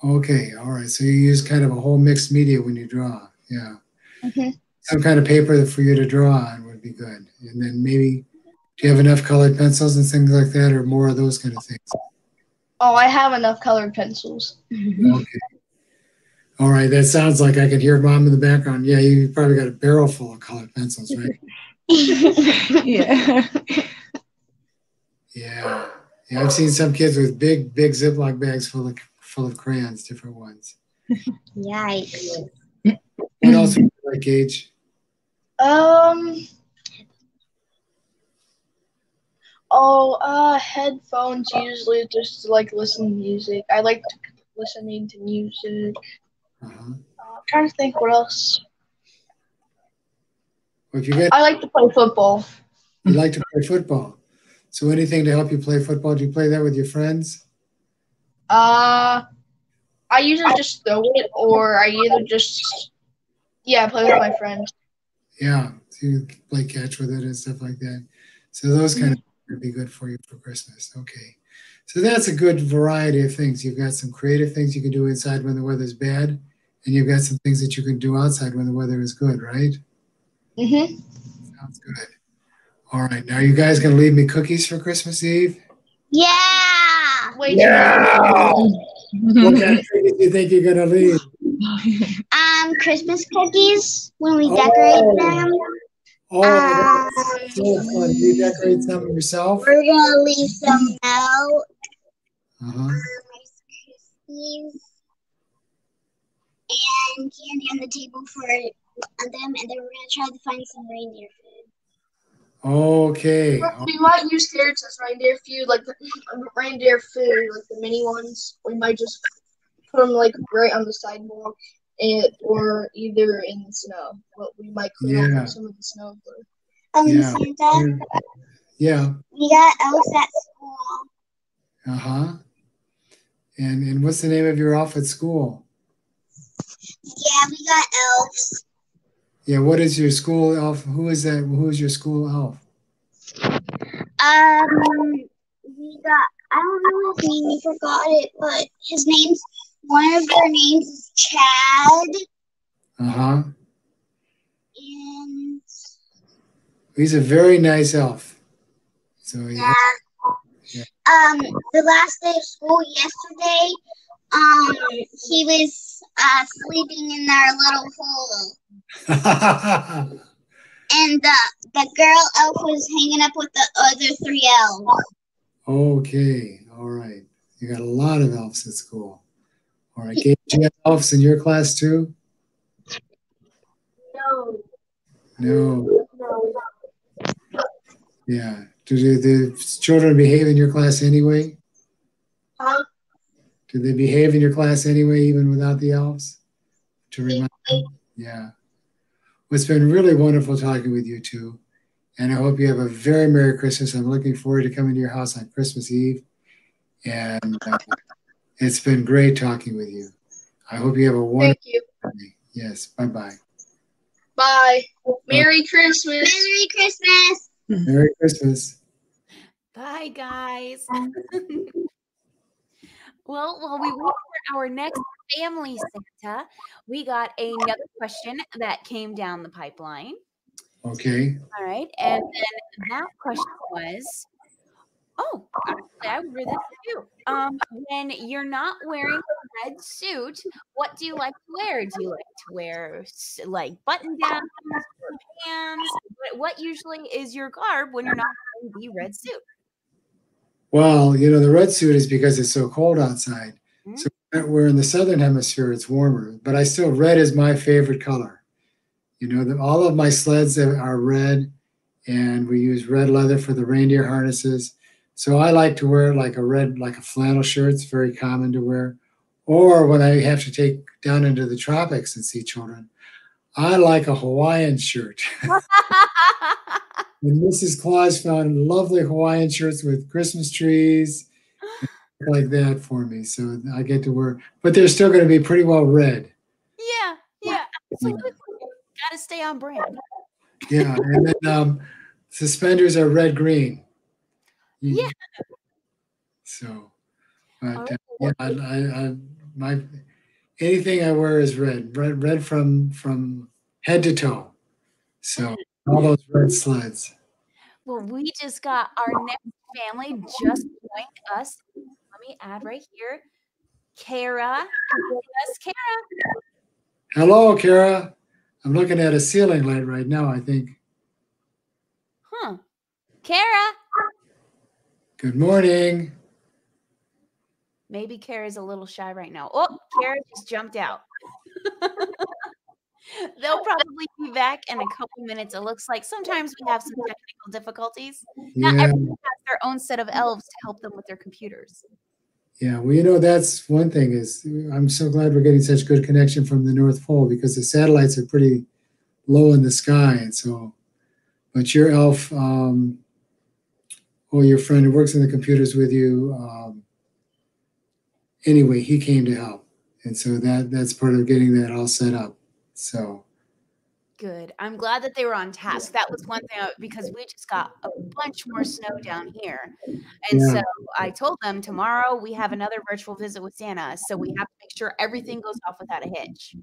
Okay. All right. So you use kind of a whole mixed media when you draw. Yeah. Mm-hmm. Some kind of paper for you to draw on would be good. And then maybe, do you have enough colored pencils and things like that, or more of those kind of things? Oh, I have enough colored pencils. Okay. All right. That sounds like I can hear Mom in the background. Yeah, you probably got a barrel full of colored pencils, right? Yeah. Yeah. Yeah, I've seen some kids with big Ziploc bags full of crayons, different ones. Yikes. What else would you like, Gage? Headphones usually just to like listen to music. I like listening to music. Uh-huh. I'm trying to think what else. Well, if you get, I like to play football. you like to play football. So anything to help you play football? Do you play that with your friends? I usually just throw it, or I either just play with my friends. Yeah, so you play catch with it and stuff like that. So those kind of would be good for you for Christmas. Okay. So that's a good variety of things. You've got some creative things you can do inside when the weather's bad, and you've got some things that you can do outside when the weather is good, right? Mm-hmm. Sounds good. All right. Now, you guys going to leave me cookies for Christmas Eve? Yeah. Wait. Yeah. What kind of cookies do you think you're going to leave? Christmas cookies when we decorate them. Oh, that's so fun. Do you decorate some yourself? We're gonna leave some out. Uh-huh. Krispies and candy on the table for them, and then we're gonna try to find some reindeer food. Okay. We might use carrots as reindeer food, like the mini ones. We might just put them like right on the sidewalk, or either in the snow. But we might clear off some of the snow first. Santa. Yeah. We got elves at school. Uh-huh. And what's the name of your elf at school? Yeah, we got elves. Yeah, what is your school elf? Who is that? Who is your school elf? We got, I don't know his name, we forgot it, but one of their names is Chad. Uh-huh. And he's a very nice elf. So yeah. The last day of school yesterday, he was sleeping in our little hole. And the girl elf was hanging up with the other 3 elves. Okay, all right. You got a lot of elves at school. All right, Gage, do you have elves in your class too? No. Yeah. Do the children behave in your class anyway? Huh? Do they behave in your class anyway, even without the elves? to remind them. Yeah. Well, it's been really wonderful talking with you two. And I hope you have a very Merry Christmas. I'm looking forward to coming to your house on Christmas Eve. And it's been great talking with you. I hope you have a wonderful Thank you. day. Yes. Bye-bye. Bye. Merry Christmas. Merry Christmas. Merry Christmas. Bye, guys. Well, while we wait for our next family Santa, we got another question that came down the pipeline. Okay. All right. And then that question was, actually, I would read that too. When you're not wearing a red suit, what do you like to wear? Do you like to wear like button downs or pants? What usually is your garb when you're not wearing the red suit? Well, the red suit is because it's so cold outside. So we're in the southern hemisphere, it's warmer. But red is my favorite color. All of my sleds are red, and we use red leather for the reindeer harnesses. So I like to wear like a flannel shirt. It's very common to wear. Or when I have to take down into the tropics and see children, I like a Hawaiian shirt. And Mrs. Claus found lovely Hawaiian shirts with Christmas trees like that for me. So I get to wear, but they're still going to be pretty well red. Yeah. Absolutely. Got to stay on brand. Yeah. And then suspenders are red-green. Yeah. So, but anything I wear is red from head to toe. So all those red sleds. Well, we just got our next family just joined us. Let me add right here. Kara. Yes, Kara. Hello, Kara. I'm looking at a ceiling light right now, I think. Kara. Good morning. Maybe Kara's a little shy right now. Oh, Kara just jumped out. They'll probably be back in a couple minutes. It looks like sometimes we have some technical difficulties. Not everyone has their own set of elves to help them with their computers. Yeah, well, that's one thing is I'm so glad we're getting such good connection from the North Pole because the satellites are pretty low in the sky. And so, but your elf, your friend who works in the computers with you, anyway, he came to help. And so that's part of getting that all set up. So good. I'm glad that they were on task. That was one thing because we just got a bunch more snow down here. And so I told them tomorrow we have another virtual visit with Santa. So we have to make sure everything goes off without a hitch.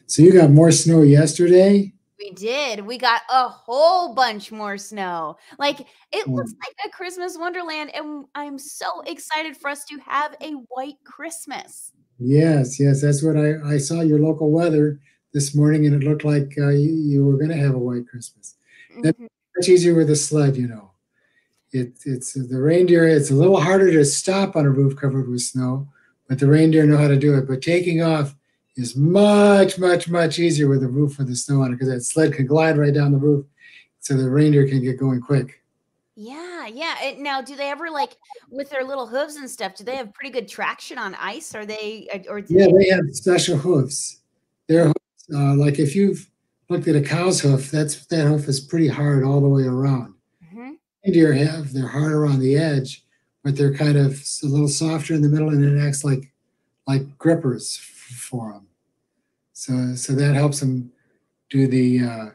So you got more snow yesterday? We did. We got a whole bunch more snow. Like it looks like a Christmas wonderland. And I'm so excited for us to have a white Christmas. Yes. That's what I saw your local weather this morning, and it looked like you were going to have a white Christmas. That's much easier with a sled, It's the reindeer. It's a little harder to stop on a roof covered with snow, but the reindeer know how to do it. But taking off is much, much, much easier with a roof with the snow on it because that sled can glide right down the roof, so the reindeer can get going quick. Yeah. Now, do they ever with their little hooves and stuff? Do they have pretty good traction on ice? Or they have special hooves. Their hooves, like if you've looked at a cow's hoof, that hoof is pretty hard all the way around. Reindeer they're hard around the edge, but they're kind of a little softer in the middle, and it acts like grippers for them. So that helps them do the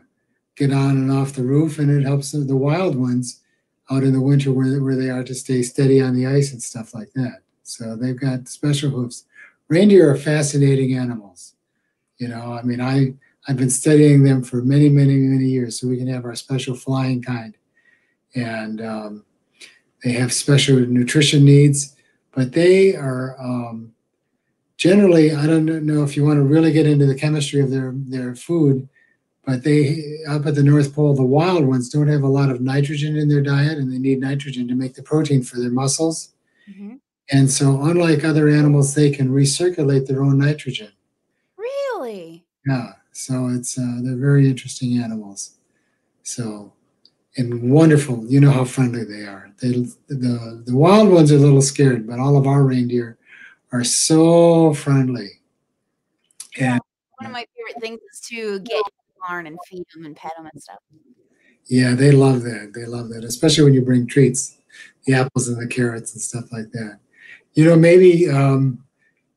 get on and off the roof, and it helps the wild ones out in the winter where they are to stay steady on the ice and stuff like that. So they've got special hooves. Reindeer are fascinating animals. I've been studying them for many, many, many years, so we can have our special flying kind. And they have special nutrition needs, but they are generally, I don't know if you want to really get into the chemistry of their food, but they, up at the North Pole, the wild ones don't have a lot of nitrogen in their diet, and they need nitrogen to make the protein for their muscles. And so unlike other animals, they can recirculate their own nitrogen. Really? Yeah. So it's they're very interesting animals. So, and wonderful. You know how friendly they are. The wild ones are a little scared, but all of our reindeer are so friendly. And One of my favorite things is to get in the barn and feed them and pet them and stuff. yeah, they love that. They love that, especially when you bring treats, the apples and the carrots and stuff like that. You know, maybe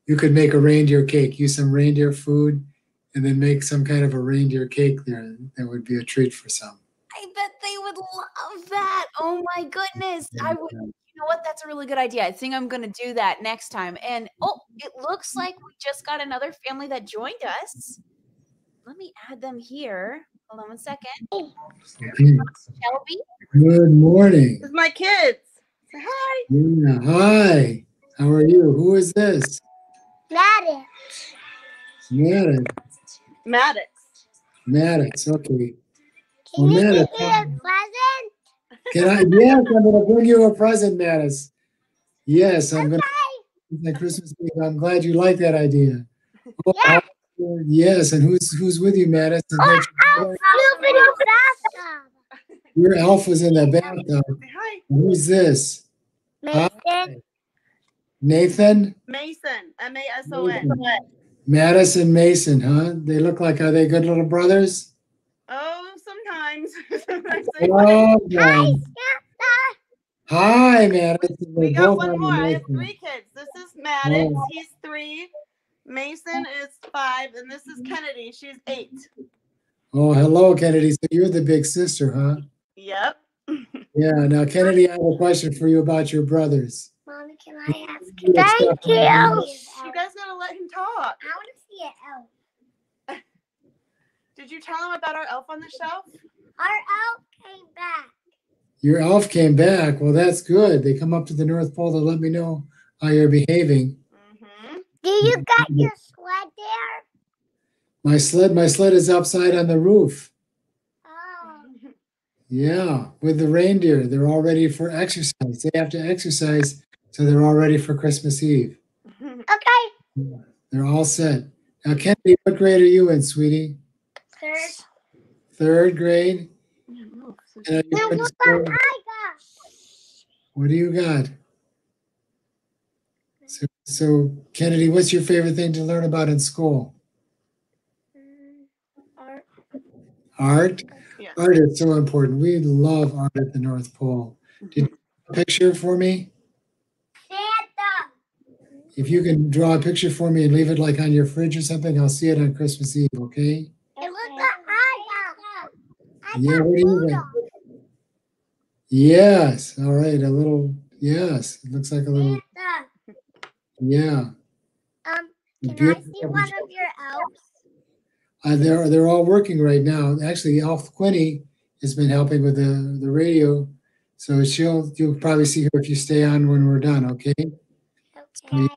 you could make a reindeer cake, use some reindeer food, and then make some kind of a reindeer cake there. That would be a treat for some. I bet they would love that. Oh my goodness. I would, you know what? That's a really good idea. I think I'm going to do that next time. And it looks like we just got another family that joined us. Let me add them here. Hold on one second. Okay. Shelby. Good morning. This is my kids. Say hi. Yeah, hi. How are you? Who is this? Maddox. Maddox. Maddox. Maddox, okay. Can Well, you Maddox, give me a present? can I? Yes, I'm going to bring you a present, Maddox. Yes, I'm going to. My Christmas Eve. I'm glad you like that idea. Oh, Yeah. yes, and who's with you, Maddox? Elf in the bathtub. Your elf is in the bathtub. Say hi. Who's this? Mason. Nathan? Mason. Mason. Madison Mason, huh? They look like, are they good little brothers? Oh, sometimes. Sometimes they Oh, Hi, God. Santa. Hi, Madison. We They're got both one on more. the I have Mason. 3 kids. This is Maddox. Oh. He's 3. Mason is 5. And this is Kennedy. She's 8. Oh, hello, Kennedy. So you're the big sister, huh? Yep. Yeah. Now, Kennedy, I have a question for you about your brothers. Mommy, can I ask? You Thank accept you. them? You guys gotta let him talk. I want to see an elf. Did you tell him about our elf on the shelf? Our elf came back. Your elf came back. Well, that's good. They come up to the North Pole to let me know how you're behaving. Mm-hmm. Do you got your sled there? My sled is outside on the roof. Oh. Yeah, with the reindeer. They're all ready for exercise. They have to exercise, so they're all ready for Christmas Eve. Okay. They're all set. Now, Kennedy, what grade are you in, sweetie? Third. Third grade? And are you Now going to look school? what I got. What do you got? So, Kennedy, what's your favorite thing to learn about in school? Art. Art? Yes. Art is so important. We love art at the North Pole. Did you draw a picture for me? Santa. If you can draw a picture for me and leave it like on your fridge or something, I'll see it on Christmas Eve, okay? And look what I got. I Yeah, got what do you Rudolph. got? Yes, all right, a little, yes, it looks like a little, Santa. yeah. Can I Beautiful. see one of your elves? They're all working right now. Actually, Elf Quinny has been helping with the radio, so you'll probably see her if you stay on when we're done, okay? Okay.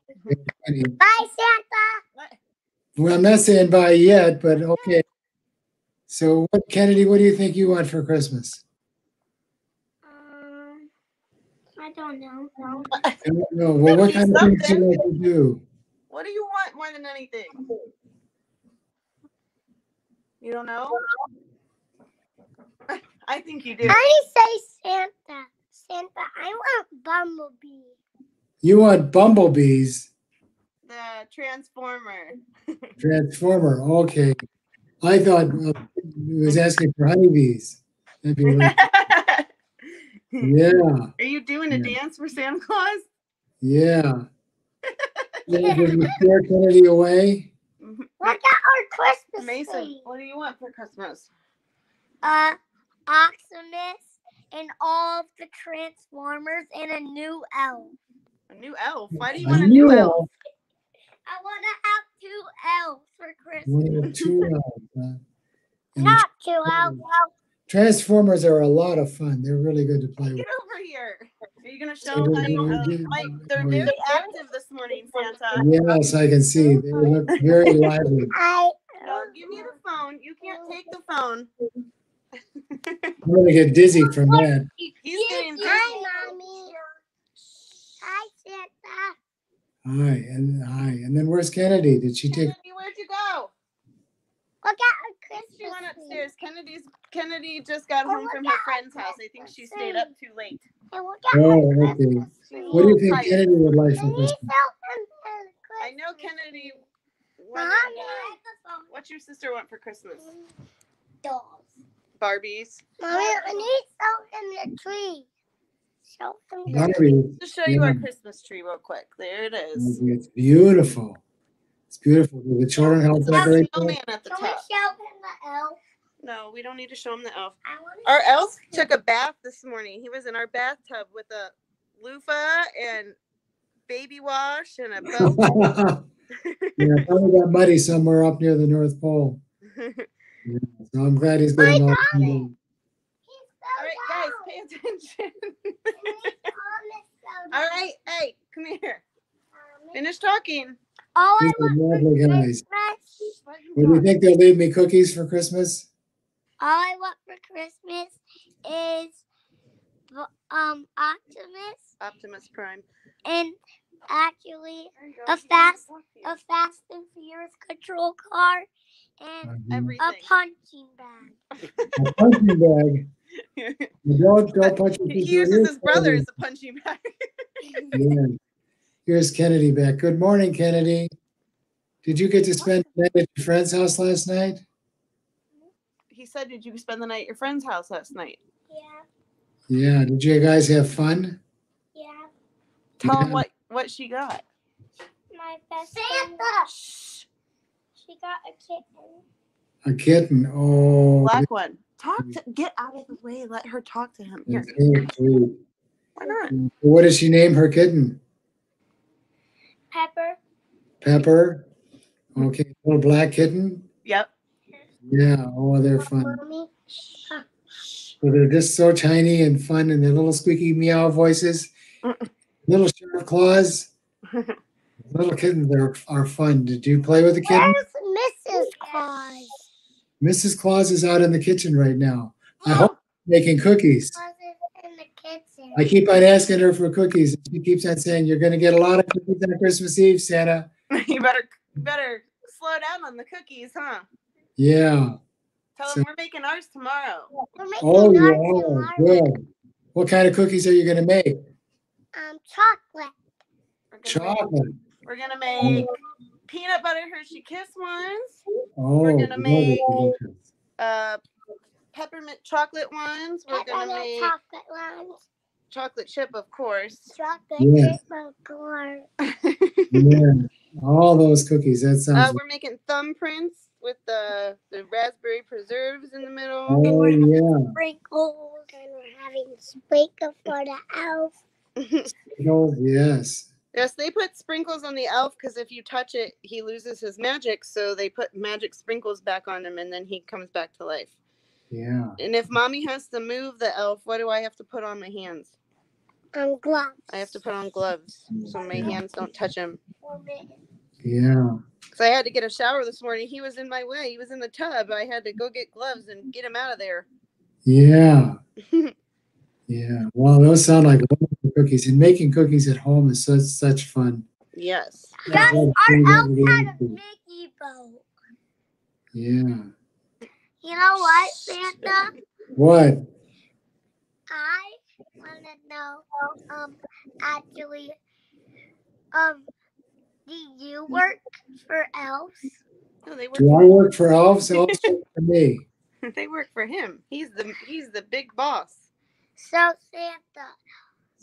Quinny. Bye, Santa. Well, I'm not saying bye yet, but okay. So, Kennedy, what do you think you want for Christmas? I don't know. I don't know. Well, what kind of things do you like to do? What do you want more than anything? You don't know? I think you do. I already say Santa. Santa, I want Bumblebee. You want bumblebees? The Transformer. Transformer. Okay. I thought he was asking for honeybees. That'd be really, yeah, Are you doing a dance for Santa Claus? yeah. Did you scare Kennedy away? Look at our Christmas Mason, tree. what do you want for Christmas? Optimus and all of the Transformers and a new elf. A new elf? Why do you A want a new new elf? I want to have 2 elves for Christmas. One or two elves, huh? And the Not 2 elves. Transformers are a lot of fun. They're really good to play with. Get over here. Are you going to show So how you, they're oh, very yeah. active this morning, Santa. Yes, I can see. They look very lively. No, give me the phone. You can't take the phone. I'm going to get dizzy from that. He's getting dizzy. Hi, Mommy. Hi, Santa. Hi. And then where's Kennedy? Did she take? Kennedy, where'd you go? Look at our She Christmas went tree. upstairs. Kennedy just got home from her friend's house. I think she stayed up too late. And look at Oh, our okay. Christmas tree. What do you think Kennedy would like for Can you Christmas? sell them I know Kennedy What, what's your sister want for Christmas? Dolls. Barbies. Mommy, I need something in the tree. Show them. Barbie. Just show you our Christmas tree real quick. There it is. It's beautiful. It's beautiful. Do the children help It's a decorate? snowman at the Can we top. show them the elf? No, we don't need to show him the elf. I want Our elf took a bath this morning. He was in our bathtub with a loofah and baby wash and a belt. Yeah, probably got muddy somewhere up near the North Pole. Yeah, so I'm glad he's getting all. All right, guys, pay attention. All right, hey, come here. Finish talking. All I These are want lovely for guys. Christmas. Well, do you think they'll leave me cookies for Christmas? All I want for Christmas is Optimus Prime. and actually a fast and furious control car and Everything. a punching bag. A punching bag. Don't punch your He sister. uses Here's his brother Kennedy. as a punching bag. Yeah. Here's Kennedy back. Good morning, Kennedy. Did you get to spend the night at your friend's house last night? He said, did you spend the night at your friend's house last night? Yeah, Yeah. Did you guys have fun? yeah. Tell him Yeah. what she got. My best Santa. She got a kitten. A kitten. Oh. Black one. Get out of the way. Let her talk to him. Here. That's very sweet. Why not? What does she name her kitten? Pepper. Pepper. Okay. Little black kitten. Yep. Yeah. Oh, they're fun. Mommy. So they're just so tiny and fun, and their little squeaky meow voices, little sharp claws. Little kittens are fun. Did you play with the kitten? Where's Mrs. Claus? Mrs. Claus is out in the kitchen right now. I hope making cookies. Claus is in the kitchen. I keep on asking her for cookies. She keeps on saying, "You're going to get a lot of cookies on Christmas Eve, Santa." You better slow down on the cookies, huh? Yeah. Tell So- them we're making ours tomorrow. We're making Oh, ours yeah. tomorrow. Good. What kind of cookies are you going to make? Chocolate. Chocolate. We're gonna make peanut butter Hershey Kiss ones. Oh, We're gonna make delicious. peppermint chocolate ones. We're gonna Peppermint make chocolate ones. chocolate chip, of course. Chocolate Yeah. chip, of course. Yeah. All those cookies. That sounds. We're making thumbprints with the raspberry preserves in the middle. Oh, yeah. Sprinkles. And we're having sprinkles for the elf. Oh, yes. Yes, they put sprinkles on the elf because if you touch it, he loses his magic. So they put magic sprinkles back on him, and then he comes back to life. Yeah. And if mommy has to move the elf, what do I have to put on my hands? Gloves. I have to put on gloves so my hands don't touch him. Yeah. Because I had to get a shower this morning. He was in my way. He was in the tub. I had to go get gloves and get him out of there. Yeah. Yeah. Well, those sound like wonderful cookies. And making cookies at home is such fun. Yes. Yes, our elf had a Mickey boat. Yeah. You know what, Santa? What? I want to know, actually, do you work for elves? No, they work. Do I work for elves? Elves work for me. They work for him. He's the big boss. So, Santa,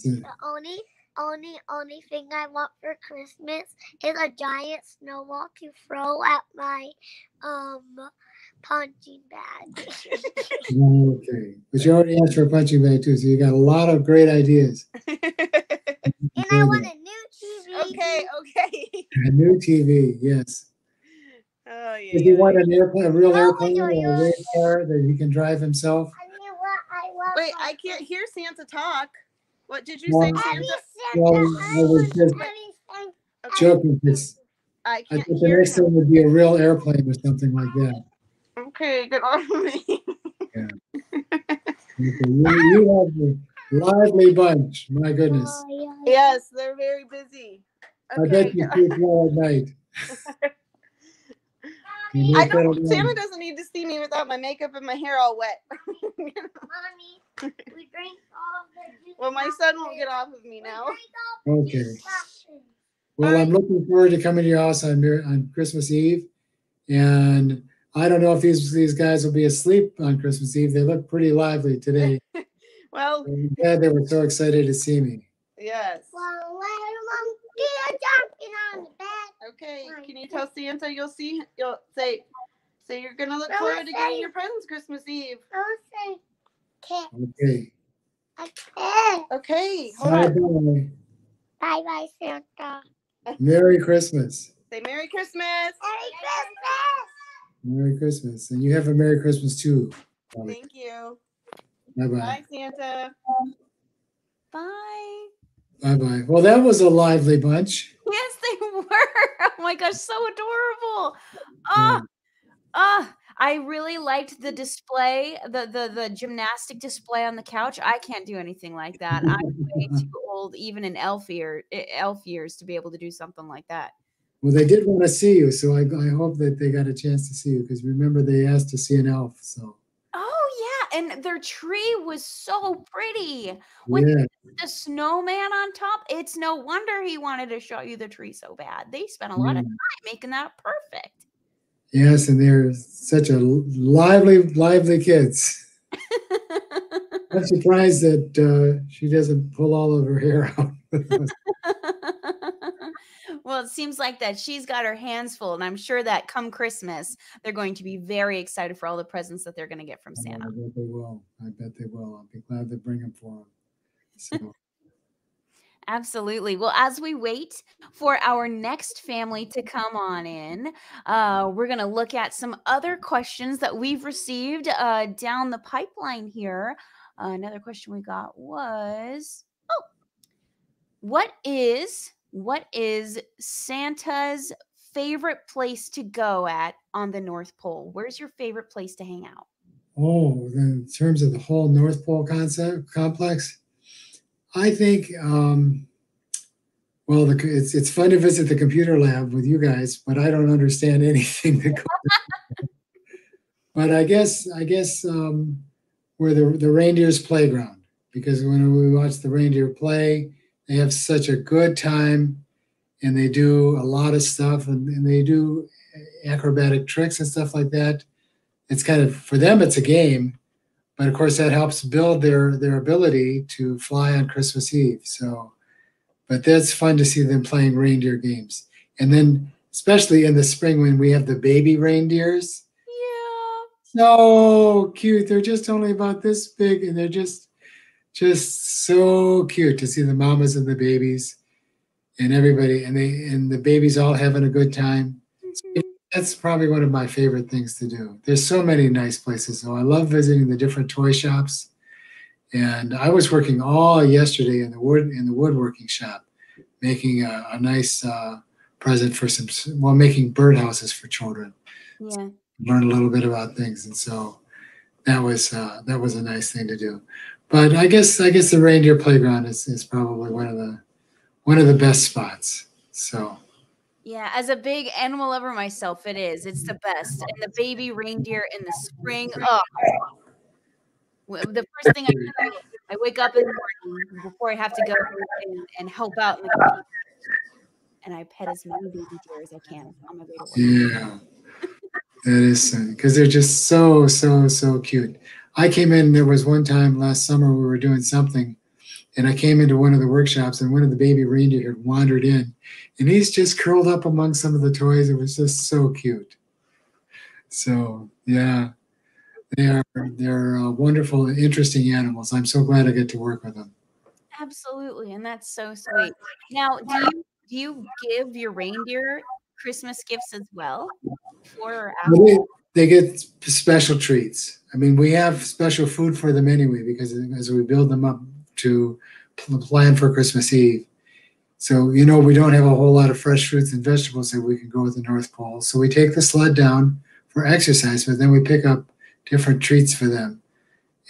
the only thing I want for Christmas is a giant snowball to throw at my punching bag. Okay. But you already asked for a punching bag too, so you got a lot of great ideas. And I want a new TV. Okay. A new TV, yes. Oh yeah. If you want an airplane, a real airplane or a race car that he can drive himself. I want Wait, I can't hear Santa talk. What did you say, Santa? Well, I was just joking. I I can't think the hear next him. thing would be a real airplane or something like that. Okay, get off of me. Yeah. Okay. You have a lively bunch. My goodness. Yes, they're very busy. I bet you sleep well at night. I don't. Santa doesn't need to see me without my makeup and my hair all wet. Mommy, we drank all the juice. Well, my son won't get off of me now. Okay. Well, I'm looking forward to coming to your house on Christmas Eve. And I don't know if these guys will be asleep on Christmas Eve. They look pretty lively today. Well, I'm glad they were so excited to see me. yes. Well, let Mom get jumping on the bed. Okay, can you tell Santa you'll say you're gonna look forward to getting your presents Christmas Eve. I'll say Okay. okay. Okay, hold on. Bye bye, Santa. Merry Christmas. Say Merry Christmas. Merry Christmas. Merry Christmas. And you have a Merry Christmas too. Thank you. Bye-bye. Bye, Santa. Bye. Bye-bye. Well, that was a lively bunch. Yes, they were. Oh my gosh, so adorable. I really liked the display, the gymnastic display on the couch. I can't do anything like that. I'm way too old, even in elf years, to be able to do something like that. Well, they did want to see you, so I hope that they got a chance to see you, because remember they asked to see an elf. So. Oh yeah, and their tree was so pretty with the snowman on top. It's no wonder he wanted to show you the tree so bad. They spent a lot of time making that perfect. Yes, and they're such a lively kids. I'm surprised that she doesn't pull all of her hair out. Well, it seems like that she's got her hands full, and I'm sure that come Christmas, they're going to be very excited for all the presents that they're going to get from Santa. I bet they will. I bet they will. I'll be glad to bring them for them. So. Absolutely. Well, as we wait for our next family to come on in, we're going to look at some other questions that we've received down the pipeline here. Another question we got was, what is Santa's favorite place to go at on the North Pole? Where's your favorite place to hang out? Oh, in terms of the whole North Pole complex, I think, well, it's fun to visit the computer lab with you guys, but I don't understand anything that goes. But I guess where the reindeer's playground, because when we watch the reindeer play, they have such a good time, and they do a lot of stuff, and they do acrobatic tricks and stuff like that. It's kind of, for them, it's a game, but of course that helps build their ability to fly on Christmas Eve. So, but that's fun to see them playing reindeer games. And then, especially in the spring when we have the baby reindeers. Yeah. So cute. They're just only about this big, and they're just so cute to see the mamas and the babies and everybody, and the babies all having a good time. So that's probably one of my favorite things to do. There's so many nice places. So I love visiting the different toy shops. And I was working all yesterday in the woodworking shop, making a nice present for making birdhouses for children. Yeah. Learn a little bit about things, and so that was a nice thing to do. But I guess the reindeer playground is probably one of the best spots. So. Yeah, as a big animal lover myself, it's the best. And the baby reindeer in the spring, the first thing I do, I wake up in the morning before I have to go and help out in the kitchen, and I pet as many baby deer as I can on my way to work. Yeah, that is, because they're just so cute. I came in, there was one time last summer we were doing something, and I came into one of the workshops, and one of the baby reindeer had wandered in, and he's just curled up among some of the toys. It was just so cute. So yeah, they're wonderful and interesting animals. I'm so glad I get to work with them. Absolutely, and that's so sweet. Now, do you give your reindeer Christmas gifts as well? Before or after? They get special treats. I mean, we have special food for them anyway, because as we build them up to plan for Christmas Eve. So, we don't have a whole lot of fresh fruits and vegetables that we can go with the North Pole. So we take the sled down for exercise, but then we pick up different treats for them.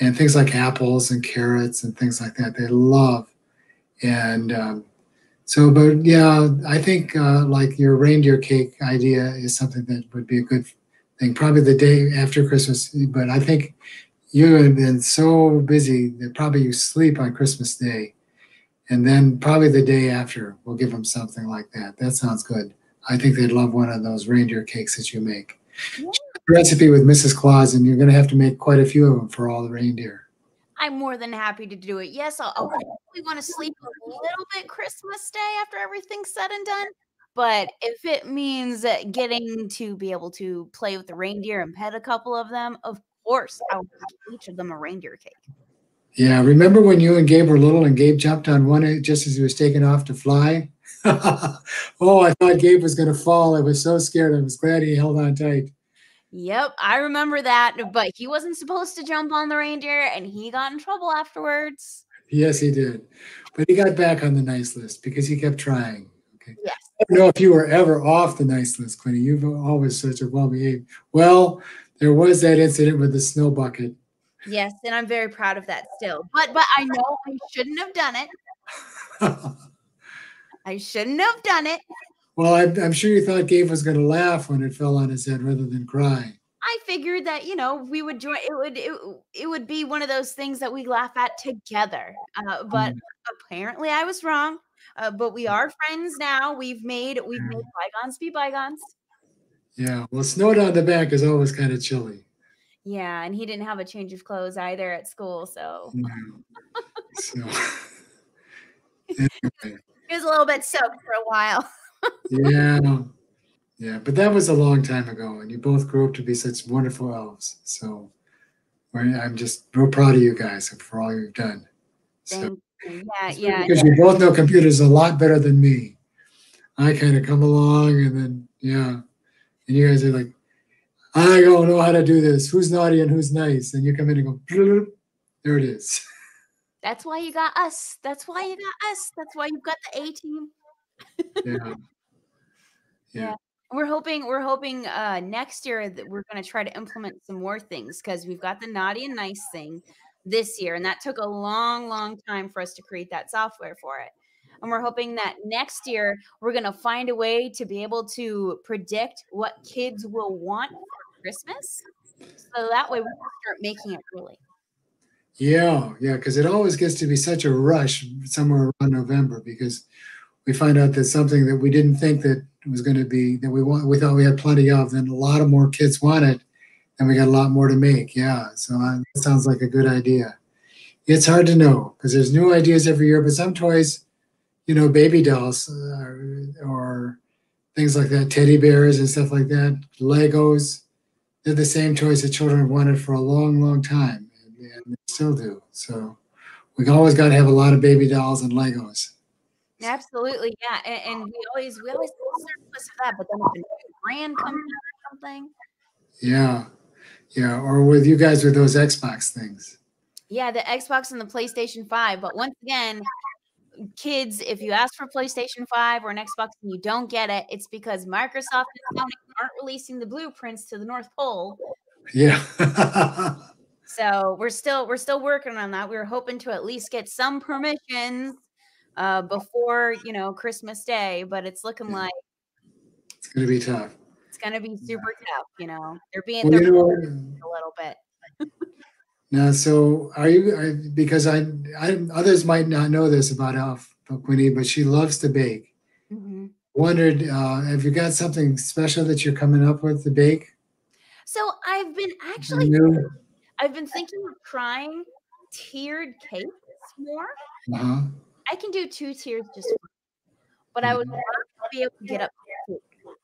And things like apples and carrots and things like that, they love. And but yeah, I think like your reindeer cake idea is something that would be a good thing, probably the day after Christmas. But I think you have been so busy that probably you sleep on Christmas Day. And then probably the day after, we'll give them something like that. That sounds good. I think they'd love one of those reindeer cakes that you make. Yeah. Recipe with Mrs. Claus, and you're going to have to make quite a few of them for all the reindeer. I'm more than happy to do it. Yes, I'll probably want to sleep a little bit Christmas Day after everything's said and done. But if it means getting to be able to play with the reindeer and pet a couple of them, of course, I will give each of them a reindeer cake. Yeah, remember when you and Gabe were little and Gabe jumped on one just as he was taking off to fly? Oh, I thought Gabe was going to fall. I was so scared. I was glad he held on tight. Yep, I remember that, but he wasn't supposed to jump on the reindeer, and he got in trouble afterwards. Yes, he did. But he got back on the nice list because he kept trying. Okay. Yes. I don't know if you were ever off the nice list, Quinny. You've always such a well-behaved. Well, there was that incident with the snow bucket. Yes, and I'm very proud of that still. But I know I shouldn't have done it. I shouldn't have done it. Well, I'm sure you thought Gabe was going to laugh when it fell on his head rather than cry. I figured that we would join. It would be one of those things that we laugh at together. But apparently, I was wrong. But we are friends now. We've made bygones be bygones. Yeah. Well, snow down the back is always kind of chilly. Yeah, and he didn't have a change of clothes either at school, so. Yeah. So anyway. He was a little bit soaked for a while. Yeah, but that was a long time ago, and you both grew up to be such wonderful elves. So I'm just real proud of you guys for all you've done. So, yeah. Because you both know computers a lot better than me. I kind of come along, and then and you guys are like, I don't know how to do this. Who's naughty and who's nice? And you come in and go, there it is. That's why you got us. That's why you've got the A team. Yeah. We're hoping next year that we're going to try to implement some more things because we've got the naughty and nice thing this year, and that took a long time for us to create that software for it. And we're hoping that next year we're going to find a way to be able to predict what kids will want for Christmas, so that way we can start making it early. Yeah, because it always gets to be such a rush somewhere around November because we find out that something that we didn't think that was going to be that we thought we had plenty of, then a lot of more kids want it, and we got a lot more to make. Yeah, so that sounds like a good idea. It's hard to know because there's new ideas every year, but some toys, baby dolls or things like that, teddy bears and stuff like that, Legos, they're the same toys that children have wanted for a long time, and they still do. So we always got to have a lot of baby dolls and Legos. Absolutely, yeah, and we always have a surplus of that, but then if a new brand comes out or something. Yeah, or with you guys with those Xbox things. Yeah, the Xbox and the PlayStation 5, but once again, kids, if you ask for PlayStation 5 or an Xbox and you don't get it, it's because Microsoft and Sony aren't releasing the blueprints to the North Pole. Yeah. So we're still working on that. We were hoping to at least get some permissions before Christmas Day, but it's looking like it's going to be tough. It's going to be super tough. They're being a little bit. Now, so are you? Because I others might not know this about Quinny, but she loves to bake. Mm-hmm. Wondered, have you got something special that you're coming up with to bake? So I've been thinking of trying tiered cakes more. Uh-huh. I can do 2 tiers just fine, but I would love to be able to get up to 4.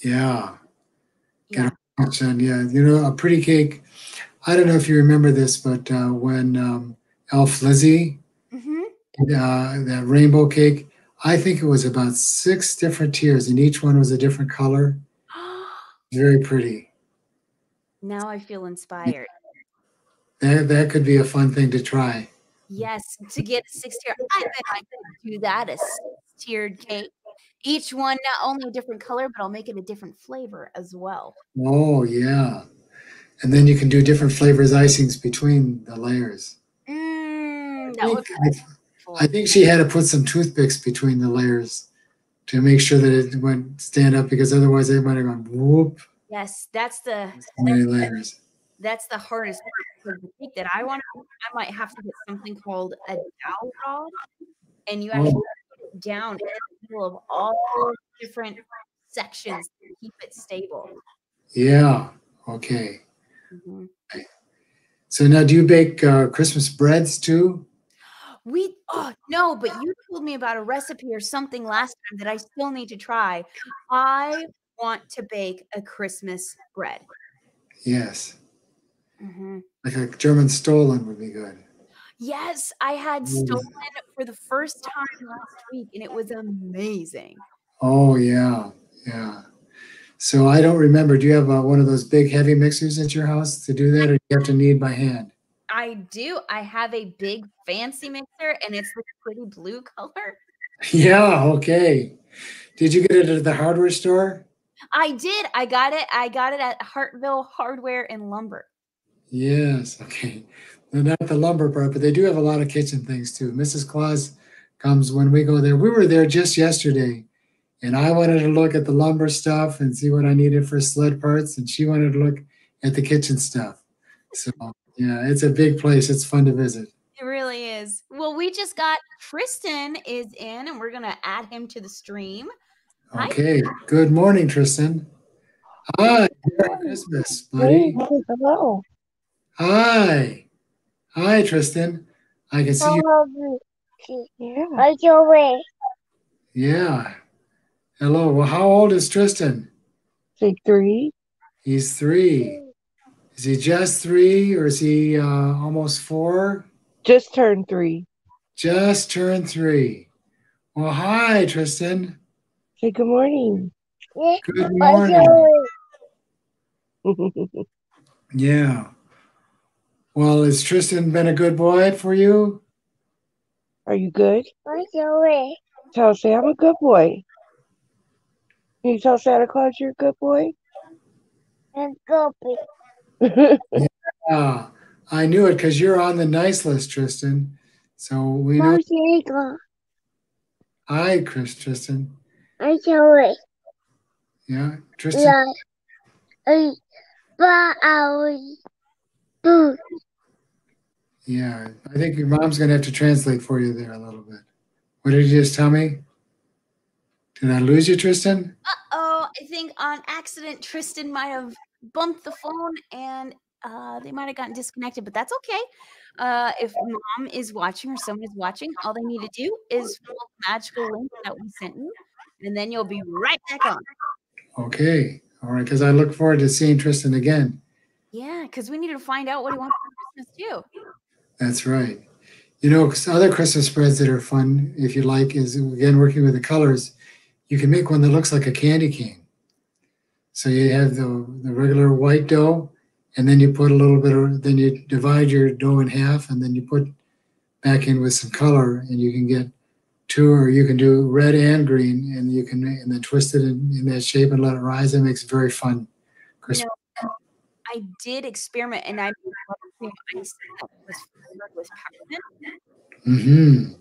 Yeah. A pretty cake. I don't know if you remember this, but when Elf Lizzie, that rainbow cake, I think it was about 6 different tiers, and each one was a different color. Very pretty. Now I feel inspired. That could be a fun thing to try. Yes, to get a 6-tier. I bet I could do that, a 6-tiered cake. Each one not only a different color, but I'll make it a different flavor as well. Oh, yeah. And then you can do different flavors icings between the layers. I think she had to put some toothpicks between the layers to make sure that it wouldn't stand up, because otherwise they might have gone whoop. Yes, that's the layers. That's the hardest part. For the cake that I want, I might have to get something called a dowel rod. and you Oh, actually put it down in the middle of all different sections to keep it stable. yeah. Okay. Mhm. So now, do you bake Christmas breads too? No, but you told me about a recipe or something last time that I still need to try. I want to bake a Christmas bread. Yes. Mhm. Like a German Stollen would be good. Yes, I had Mm. stolen for the first time last week, and it was amazing. Oh, yeah. Yeah. So I don't remember. Do you have one of those big heavy mixers at your house to do that, or do you have to knead by hand? I do. I have a big fancy mixer, and it's the pretty blue color. Yeah. Okay. Did you get it at the hardware store? I did. I got it at Hartville Hardware and Lumber. Yes. Okay. They're not the lumber part, but they do have a lot of kitchen things too. Mrs. Claus comes when we go there. We were there just yesterday, and I wanted to look at the lumber stuff and see what I needed for sled parts, and she wanted to look at the kitchen stuff. So yeah, it's a big place. It's fun to visit. It really is. Well, we just got Tristan is in, and we're gonna add him to the stream. Hi. Okay. Good morning, Tristan. Hi. Merry Christmas, buddy. Hello. Hi. Hi, Tristan. I can see you. Yeah. Hi, Joey. Yeah. Hello. Well, how old is Tristan? Say 3. He's 3. Is he just 3 or is he almost 4? Just turned 3. Just turned 3. Well, hi, Tristan. Say good morning. Good Hi, morning. Joey. Yeah. Well, has Tristan been a good boy for you? Are you good? Hi, Joey. Tell Sam I'm a good boy. Can you tell Santa Claus you're a good boy? And Gopi. Yeah. I knew it because you're on the nice list, Tristan. So we know. Hi, Tristan. Hi, Joey. Yeah, Tristan. Yeah, I think your mom's going to have to translate for you there a little bit. What did you just tell me? Did I lose you, Tristan? Uh-oh, I think on accident Tristan might have bumped the phone and they might have gotten disconnected, but that's okay. If mom is watching or someone is watching, all they need to do is follow the magical link that we sent you, and then you'll be right back on. Okay, all right, because I look forward to seeing Tristan again. Yeah, because we need to find out what he wants for Christmas too. That's right. You know, other Christmas spreads that are fun, if you like, is again working with the colors. You can make one that looks like a candy cane. So you have the regular white dough, and then you put a little bit of, then you divide your dough in half, and then you put back in with some color, and you can get 2, or you can do red and green, and you can and then twist it in that shape and let it rise. It makes very fun Christmas. You know, I did experiment, and I made buttercream ice that was flavored with peppermint.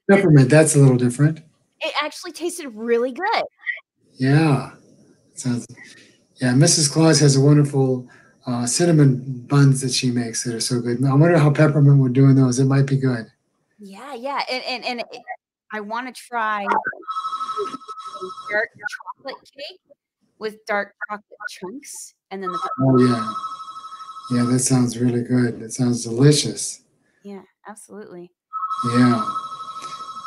Peppermint, that's a little different. It actually tasted really good. Yeah. Yeah, Mrs. Claus has a wonderful cinnamon buns that she makes that are so good. I wonder how peppermint would do in those. It might be good. Yeah, and I want to try dark chocolate cake with dark chocolate chunks, and then the. Oh yeah, that sounds really good. That sounds delicious. Yeah, absolutely. Yeah.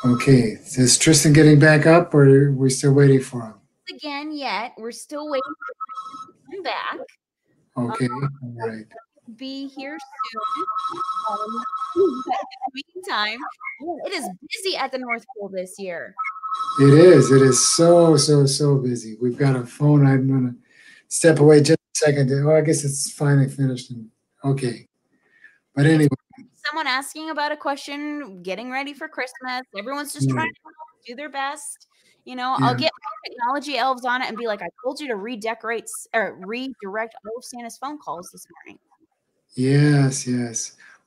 Okay, is Tristan getting back up, or are we still waiting for him? Again, yet we're still waiting for him to come back. Okay, all right. Be here soon. In the meantime, it is busy at the North Pole this year. It is. It is so busy. We've got a phone. I'm going to step away just a second. Oh, I guess it's finally finished. Okay. But anyway. Someone asking about a question, getting ready for Christmas. Everyone's just trying to do their best. You know, I'll get technology elves on it and be like, I told you to redirect all of Santa's phone calls this morning. Yes.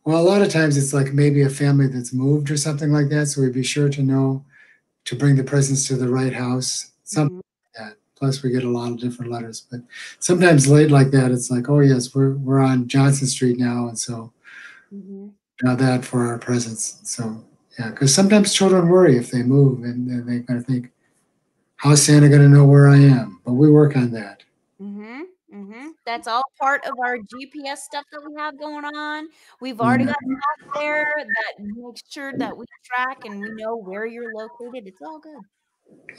Well, a lot of times it's like maybe a family that's moved or something like that. So we'd be sure to know to bring the presents to the right house. Something like that. Plus we get a lot of different letters. But sometimes late like that, it's like, oh yes, we're on Johnson Street now. And so now that for our presents. So Yeah, because sometimes children worry if they move and they're going to think, how's Santa going to know where I am? But we work on that. That's all part of our GPS stuff that we have going on. We've already got stuff there that makes sure that we track and we know where you're located. It's all good.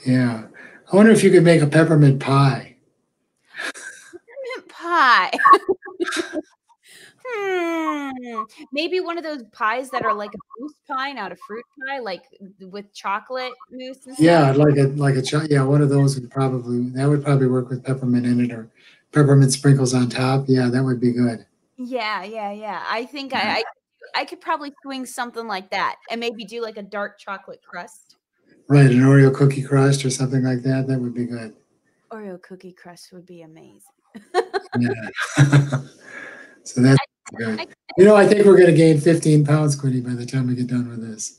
Yeah. I wonder if you could make a peppermint pie. Peppermint pie. Maybe one of those pies that are like a mousse pie, not a fruit pie, like with chocolate mousse and stuff. Yeah, yeah, one of those would probably work with peppermint in it or peppermint sprinkles on top. Yeah, that would be good. Yeah. I think I could probably swing something like that and maybe do like a dark chocolate crust. Right, an Oreo cookie crust or something like that. That would be good. Oreo cookie crust would be amazing. Yeah. So that's good. I think we're going to gain 15 pounds, Quinny, by the time we get done with this.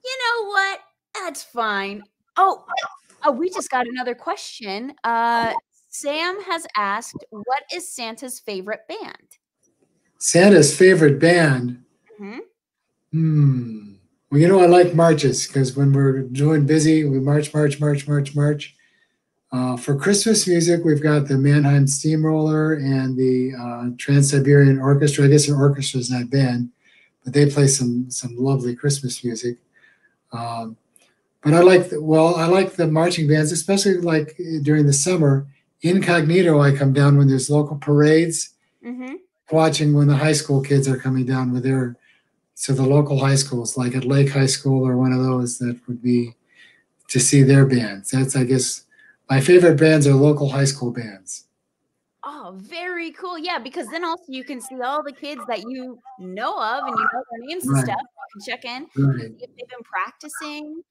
You know what? That's fine. Oh, we just got another question. Sam has asked, what is Santa's favorite band? Santa's favorite band? Well, I like marches because when we're doing busy, we march. For Christmas music, we've got the Mannheim Steamroller and the Trans-Siberian Orchestra. I guess the orchestra is not band, but they play some lovely Christmas music. But I like the marching bands, especially like during the summer. Incognito, I come down when there's local parades, watching when the high school kids are coming down with the local high schools, like at Lake High School or one of those, that would be to see their bands. That's, I guess, my favorite bands are local high school bands. Oh, very cool. Yeah, because then also you can see all the kids that you know of and you know their names and stuff. You can check in, see if they've been practicing.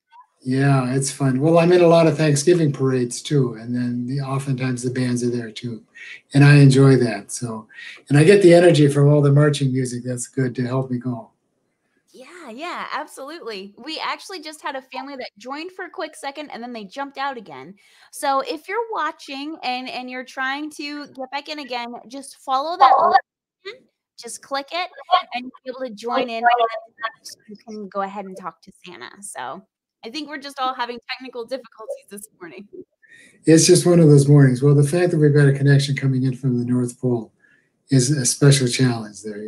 Yeah, it's fun. Well, I'm in a lot of Thanksgiving parades too, and then oftentimes the bands are there too, and I enjoy that. So, and I get the energy from all the marching music. That's good to help me go. Yeah, absolutely. We actually just had a family that joined for a quick second and then they jumped out again. So if you're watching and you're trying to get back in again, just follow that link, just click it, and you'll be able to join in. So you can go ahead and talk to Santa. So I think we're just all having technical difficulties this morning. It's just one of those mornings. Well, the fact that we've got a connection coming in from the North Pole is a special challenge there,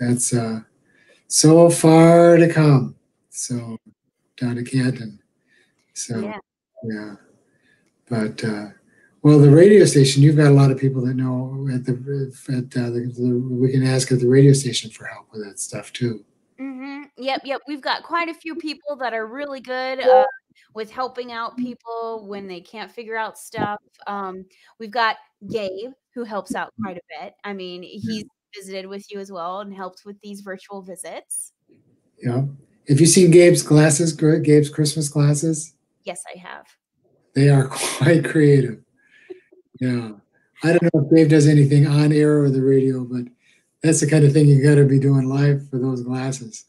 That's so far to come. So down to Canton. So yeah. But the radio station, you've got a lot of people that know we can ask at the radio station for help with that stuff too. Yep. We've got quite a few people that are really good with helping out people when they can't figure out stuff. We've got Gabe, who helps out quite a bit. I mean, he's visited with you as well and helped with these virtual visits. Yeah. Have you seen Gabe's Christmas glasses? Yes, I have. They are quite creative. Yeah. I don't know if Gabe does anything on air or the radio, but that's the kind of thing you got to be doing live for those glasses.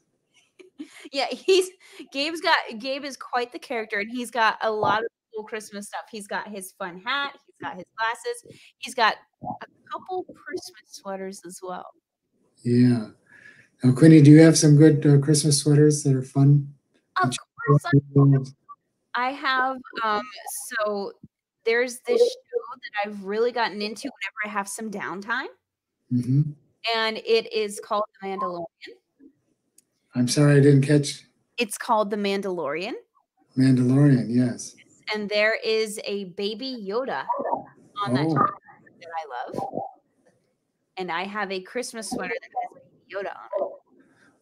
Yeah, Gabe is quite the character, and he's got a lot of cool Christmas stuff. He's got his fun hat, he's got his glasses, he's got a couple Christmas sweaters as well. Yeah. Now, Quinny, do you have some good Christmas sweaters that are fun? Of course, I have. So there's this show that I've really gotten into whenever I have some downtime, and it is called The Mandalorian. I'm sorry, I didn't catch. It's called The Mandalorian. Mandalorian, yes. And there is a baby Yoda on that show that I love. And I have a Christmas sweater that has baby Yoda on it.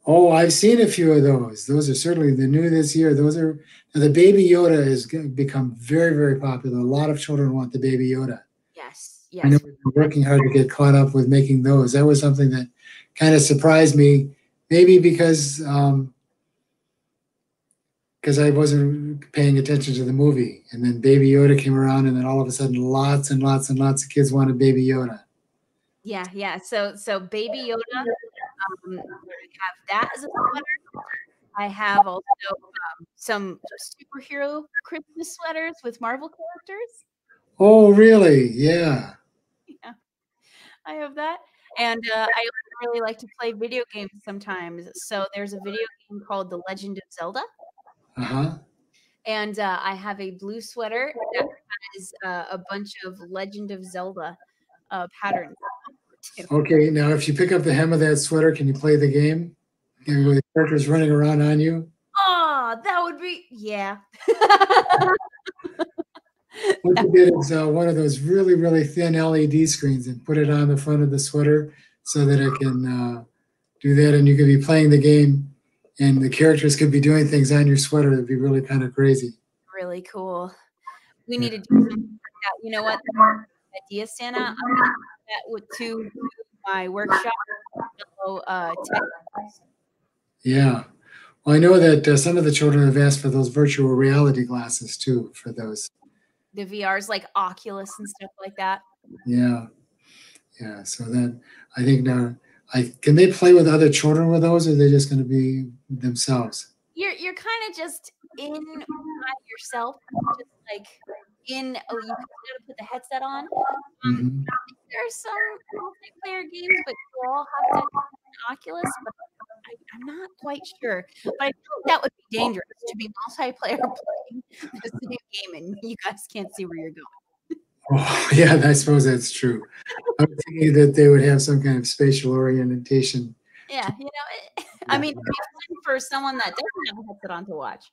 Oh, I've seen a few of those. Those are certainly the new this year. The baby Yoda has become very, very popular. A lot of children want the baby Yoda. Yes. I know we've been working hard to get caught up with making those. That was something that kind of surprised me. Maybe because I wasn't paying attention to the movie, and then Baby Yoda came around, and then all of a sudden, lots and lots and lots of kids wanted Baby Yoda. Yeah. So Baby Yoda, I have that as a sweater. I have also some superhero Christmas sweaters with Marvel characters. Oh, really? Yeah. Yeah, I have that. And I also really like to play video games sometimes. So there's a video game called The Legend of Zelda. Uh-huh. And I have a blue sweater that has a bunch of Legend of Zelda patterns. Okay, now if you pick up the hem of that sweater, can you play the game? With the characters running around on you? Oh, that would be, yeah. What you did is one of those really, really thin LED screens and put it on the front of the sweater so that it can do that, and you could be playing the game and the characters could be doing things on your sweater. It'd be really kind of crazy. Really cool. We need to do something like that. You know what? Idea, Santa. I'm going to do that to my workshop. Yeah. Well, I know that some of the children have asked for those virtual reality glasses too, for those. The VRs like Oculus and stuff like that. Yeah. Yeah. So then I think now, can they play with other children with those, or are they just going to be themselves? You're kind of just in by yourself, just like in. Oh, you gotta put the headset on. There's some multiplayer games, but you all have to have an Oculus. But I'm not quite sure. But I feel like that would be dangerous to be multiplayer playing the same game and you guys can't see where you're going. Oh, yeah, I suppose that's true. I'm thinking that they would have some kind of spatial orientation. Yeah, you know, I mean, it'd be fun for someone that doesn't have a headset on to watch.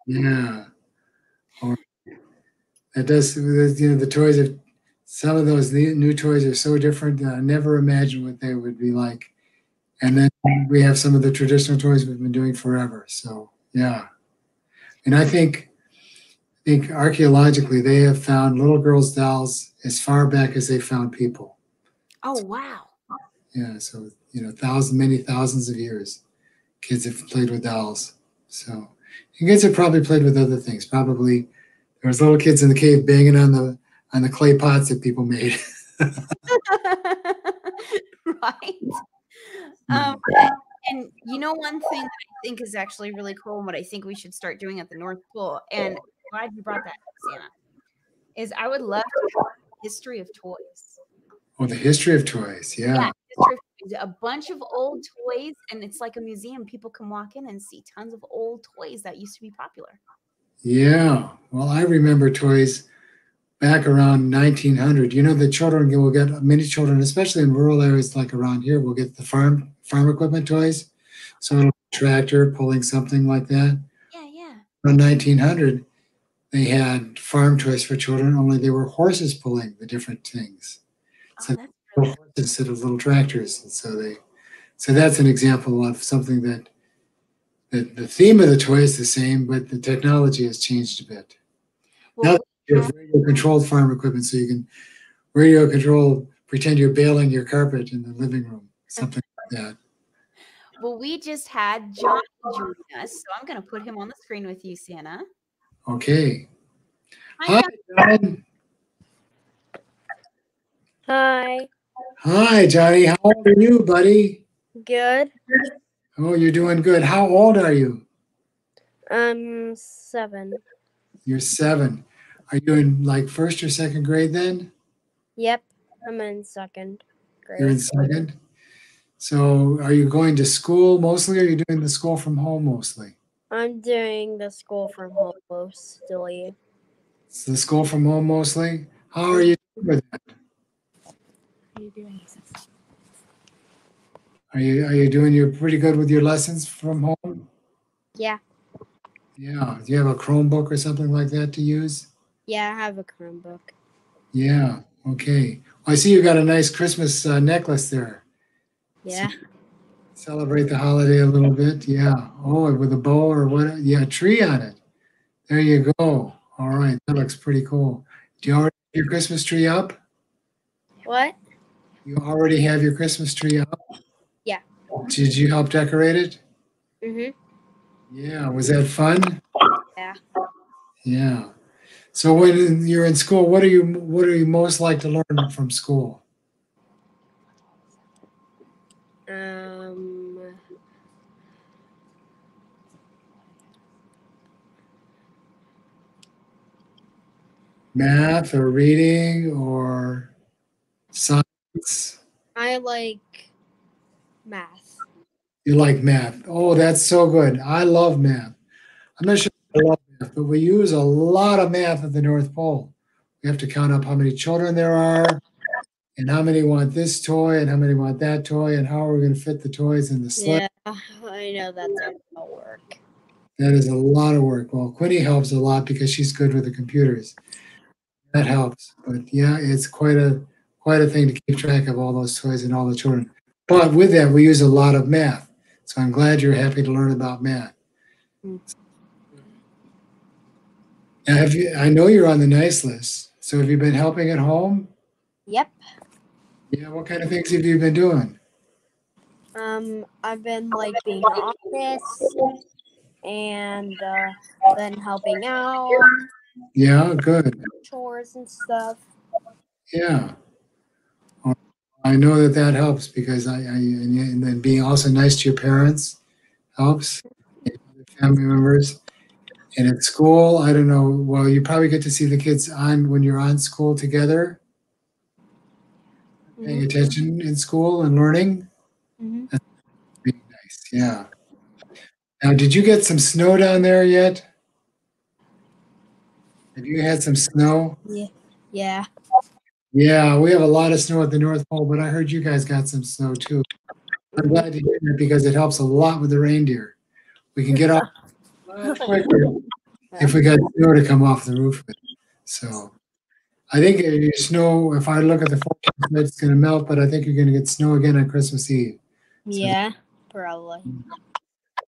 Yeah. Or that does, you know, the toys of some of those new toys are so different that I never imagined what they would be like. And then we have some of the traditional toys we've been doing forever. So yeah. And I think archaeologically they have found little girls' dolls as far back as they found people. Oh wow. Yeah, so you know, many thousands of years, kids have played with dolls. So and kids have probably played with other things. Probably there was little kids in the cave banging on the clay pots that people made. Right. And you know, one thing that I think is actually really cool and what I think we should start doing at the North Pole, and I'm glad you brought that up, Santa, is I would love to have a history of toys. Oh, the history of toys, yeah. History of toys. A bunch of old toys, and it's like a museum. People can walk in and see tons of old toys that used to be popular. Yeah, well, I remember toys back around 1900. You know, the children will get, many children, especially in rural areas like around here, will get the farm equipment toys. So a tractor pulling something like that. Yeah. Around 1900, they had farm toys for children, only they were horses pulling the different things. So horses instead of little tractors. And so that's an example of something that the theme of the toy is the same, but the technology has changed a bit. Now you have radio controlled farm equipment, so you can radio control, pretend you're baling your carpet in the living room, something like that. Well, we just had John join us, so I'm going to put him on the screen with you, Santa. Okay. Hi, John. Hi. Hi, Johnny. How old are you, buddy? Good. Oh, you're doing good. How old are you? I'm 7. You're 7. Are you in like first or second grade then? Yep, I'm in second grade. You're in second? So are you going to school mostly, or are you doing the school from home mostly? I'm doing the school from home mostly. It's the school from home mostly? How are you doing with that? How are you doing? Are you doing you're pretty good with your lessons from home? Yeah. Yeah. Do you have a Chromebook or something like that to use? Yeah, I have a Chromebook. Yeah. Okay. Well, I see you got a nice Christmas necklace there. Yeah. Celebrate the holiday a little bit. Yeah. Oh, with a bow or what? Yeah, a tree on it. There you go. All right. That looks pretty cool. Do you already have your Christmas tree up? What? You already have your Christmas tree up? Yeah. Did you help decorate it? Mhm. Yeah. Was that fun? Yeah. Yeah. So when you're in school, what do you most like to learn from school? Math or reading or science science? I like math. You like math. Oh, that's so good. I love math. I'm not sure I love math, but we use a lot of math at the North Pole. We have to count up how many children there are and how many want this toy and how many want that toy and how are we going to fit the toys in the sled. Yeah, I know that's how it'll work. That is a lot of work. Well, Quinny helps a lot because she's good with the computers. That helps. But yeah, it's quite a thing to keep track of all those toys and all the children. But with that, we use a lot of math. So I'm glad you're happy to learn about math. Now, I know you're on the nice list. So have you been helping at home? Yep. Yeah, what kind of things have you been doing? I've been like being honest and been helping out, Yeah, good. chores and stuff. Yeah. I know that helps because and then being also nice to your parents helps, and other family members. And at school, I don't know, well, you probably get to see the kids on when you're on school together, paying attention in school and learning. Mm-hmm. That's really nice, yeah. Now, did you get some snow down there yet? Have you had some snow? Yeah. Yeah. Yeah, we have a lot of snow at the North Pole, but I heard you guys got some snow too. I'm glad to hear that because it helps a lot with the reindeer. We can get off a lot quicker if we got snow to come off the roof. So I think snow, if I look at the forecast, it's going to melt, but I think you're going to get snow again on Christmas Eve. Yeah, probably.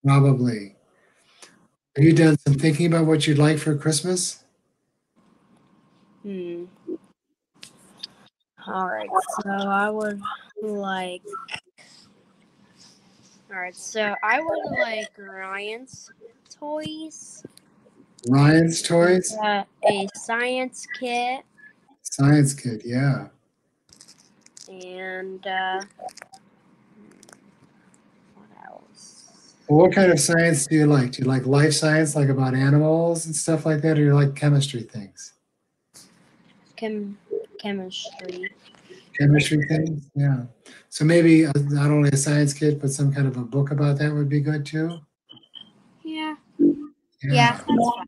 Probably. Have you done some thinking about what you'd like for Christmas? All right, so I would like. All right, so I would like Ryan's toys. Ryan's toys? A science kit. Science kit, yeah. And what else? Well, what kind of science do you like? Do you like life science, like about animals and stuff like that, or you like chemistry things? Chemistry. Chemistry things, yeah. So maybe not only a science kit, but some kind of a book about that would be good too. Yeah. Yeah, Yeah, that's fine.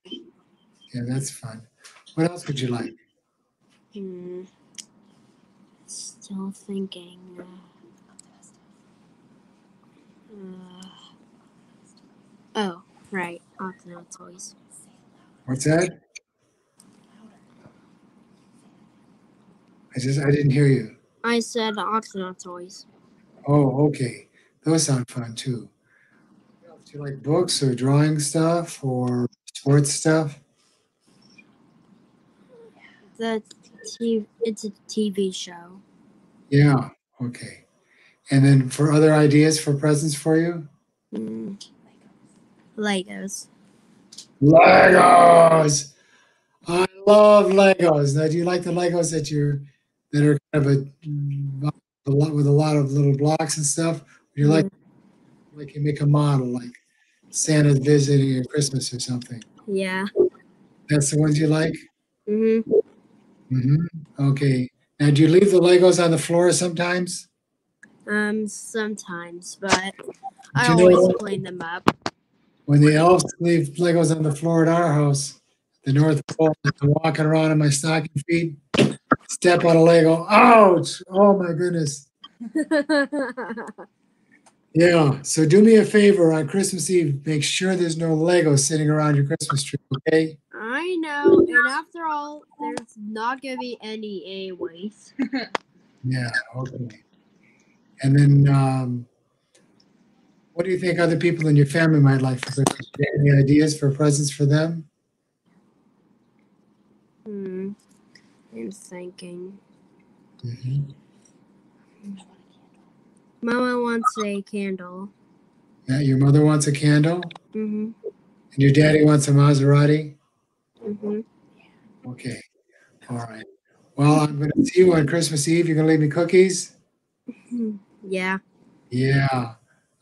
yeah, that's fun. What else would you like? Still thinking. Oh, right. Octo toys. What's that? I didn't hear you. I said Octo toys. Oh, okay. Those sound fun too. Do you like books or drawing stuff or sports stuff? It's a TV show. Yeah, okay. And then for other ideas for presents for you? Legos. Legos! I love Legos. Now, do you like the Legos that are kind of with a lot of little blocks and stuff? Or you like you make a model like Santa's visiting at Christmas or something? Yeah. That's the ones you like? Mm-hmm. Mm-hmm. Okay. Now, do you leave the Legos on the floor sometimes? Sometimes, but I you always know, clean them up. when the elves leave Legos on the floor at our house, the North Pole, I'm walking around in my stocking feet, step on a Lego. Ouch! Oh my goodness. Yeah. So do me a favor on Christmas Eve, make sure there's no Legos sitting around your Christmas tree, okay? I know, and after all, there's not gonna be any anyways. Yeah, okay. And then what do you think other people in your family might like for Christmas? Do you have any ideas for presents for them? I'm thinking. Mama wants a candle. Yeah, your mother wants a candle? Mm-hmm. And your daddy wants a Maserati? Mm-hmm. Okay. All right. Well, I'm going to see you on Christmas Eve. You're going to leave me cookies? Yeah. Yeah.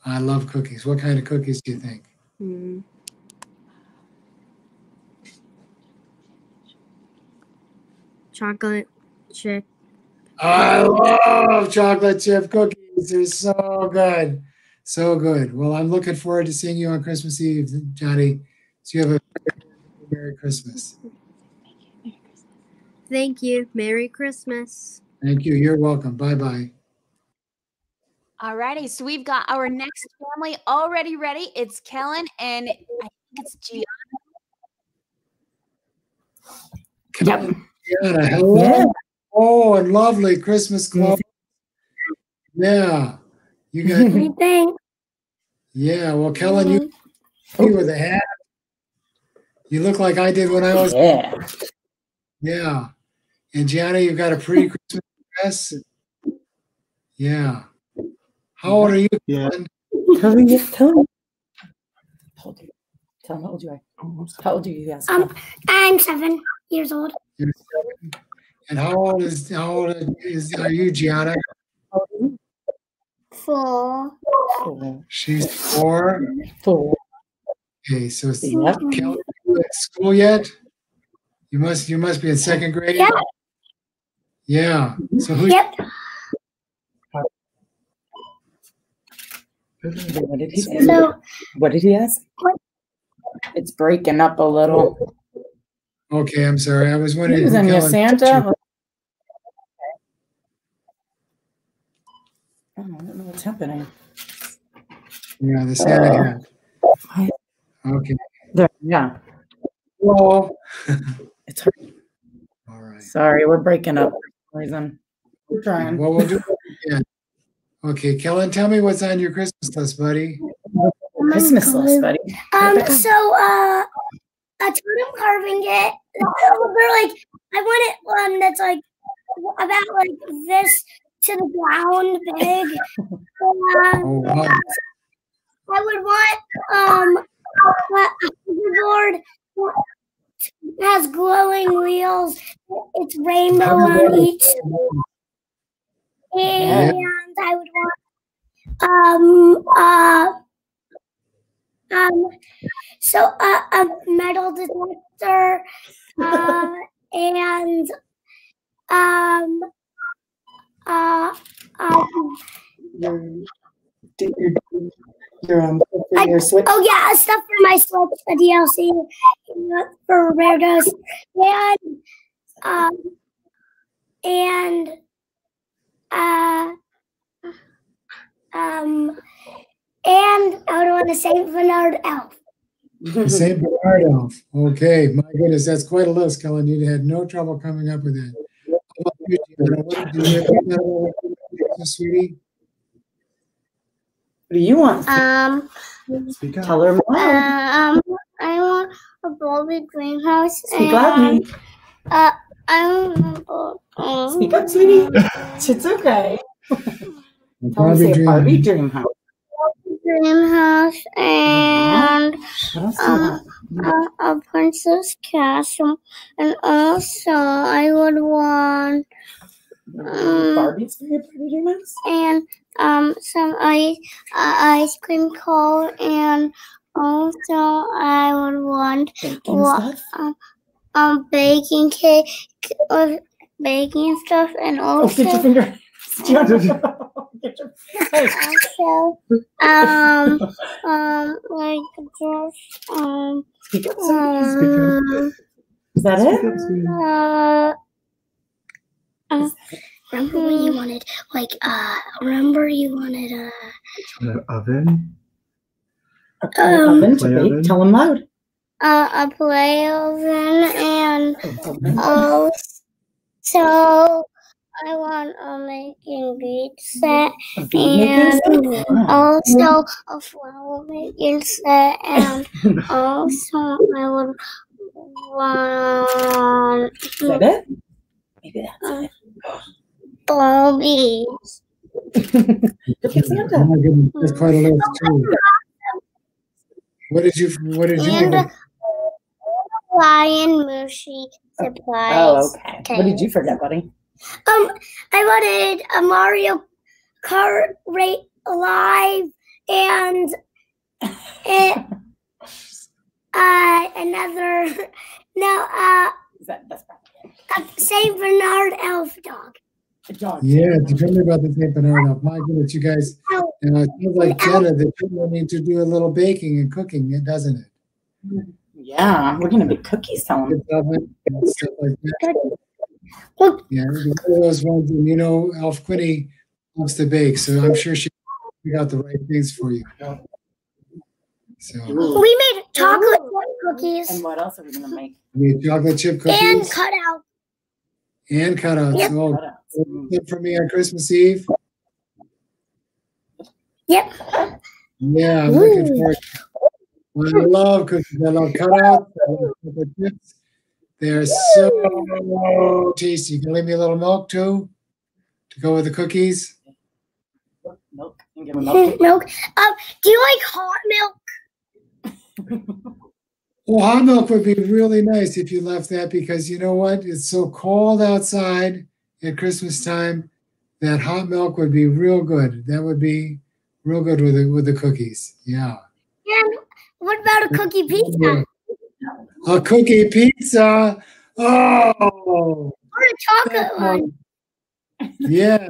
I love cookies. What kind of cookies do you think? Chocolate chip I love chocolate chip cookies. They're so good. So good. Well, I'm looking forward to seeing you on Christmas Eve, Johnny. So you have a Merry Christmas. Thank you. Merry Christmas. Thank you. You're welcome. Bye-bye. All righty. So we've got our next family already ready. It's Kellen and I think it's Gianna. Gianna, hello. Yeah. Oh, and lovely Christmas clothes. Yeah. You got Thanks. Yeah, well, Kellen, you with a hat. You look like I did when I was. Yeah. And Gianna, you've got a pretty Christmas dress. Yeah. How old are you? Yeah. Tell me. Tell him how old you are. How old are you guys? I'm 7 years old. You're 7. And how old are you, Gianna? 4. She's 4. 4. Okay, so Yep. Kellen, are you at school yet? You must be in 2nd grade. Yep. Yeah. So who? Yep. What did he say? So, What did he ask? It's breaking up a little. Okay, I'm sorry. I was wondering. Who's in your Santa? I don't know what's happening. Yeah, the Santa hat. Okay. There, yeah. Well, it's hard. All right. Sorry, we're breaking up for some reason. We're trying. Well, we'll do it again. Okay, Kellen, tell me what's on your Christmas list, buddy. Christmas list, buddy. So, a totem carving it. They're like, I want it one that's like about like this to the ground big. Oh, wow. I would want a hoverboard that has glowing wheels. It's rainbow on each. And I would want a metal detector and your Switch. Oh yeah, stuff for my Switch, a DLC for Raredos, and I would want a Saint Bernard elf. The Saint Bernard elf. Okay, my goodness, that's quite a list, Kellen. You had no trouble coming up with that. How about you, Gianna? What do you have, sweetie? What do you want? Tell her more. I want a Barbie greenhouse. Speak loudly. Speak up, sweetie. It's okay. Tell her, say a Barbie dream house. Dream house and a princess castle, and also I would want Barbies for your Barbie dream house, and some ice cream cone, and also I would want baking cake or baking stuff, and also get your finger. also like just Speak up, is that it? Remember when you wanted An oven? Oven to bake. Tell them loud. A play oven, and also I want a making bead set, and also a flower making set, and also I would want. Is that it? Maybe that's it. Barbies. Oh my goodness, that's quite a list too. What did you And get? Lion Mushy supplies. Oh, okay. What did you forget, buddy? I wanted a Mario Kart Rate Live and That's a Saint Bernard elf dog. Yeah, tell me about the St. Bernard elf. My goodness, you guys, it seems like Jenna that you're need to do a little baking and cooking, doesn't it? Yeah, we're gonna make cookies, tell them. Stuff like that. Yeah, one of those ones, and you know, Elf Quinny loves to bake, so I'm sure she got the right things for you. So we made chocolate cookies. And what else are we gonna make? we made chocolate chip cookies And cutout. and cutouts. Yep. Oh, good for me on Christmas Eve. Yep. Yeah, I'm looking forward. I love cookies. I love cutouts. I love chocolate chips. They're so tasty. Can you leave me a little milk too to go with the cookies? Milk. You can give them milk. Milk. Do you like hot milk? Well, hot milk would be really nice if you left that, because you know what? It's so cold outside at Christmas time that hot milk would be real good. That would be real good with the cookies. Yeah. And what about a cookie pizza? A cookie pizza. Oh. Or a chocolate one. Yeah.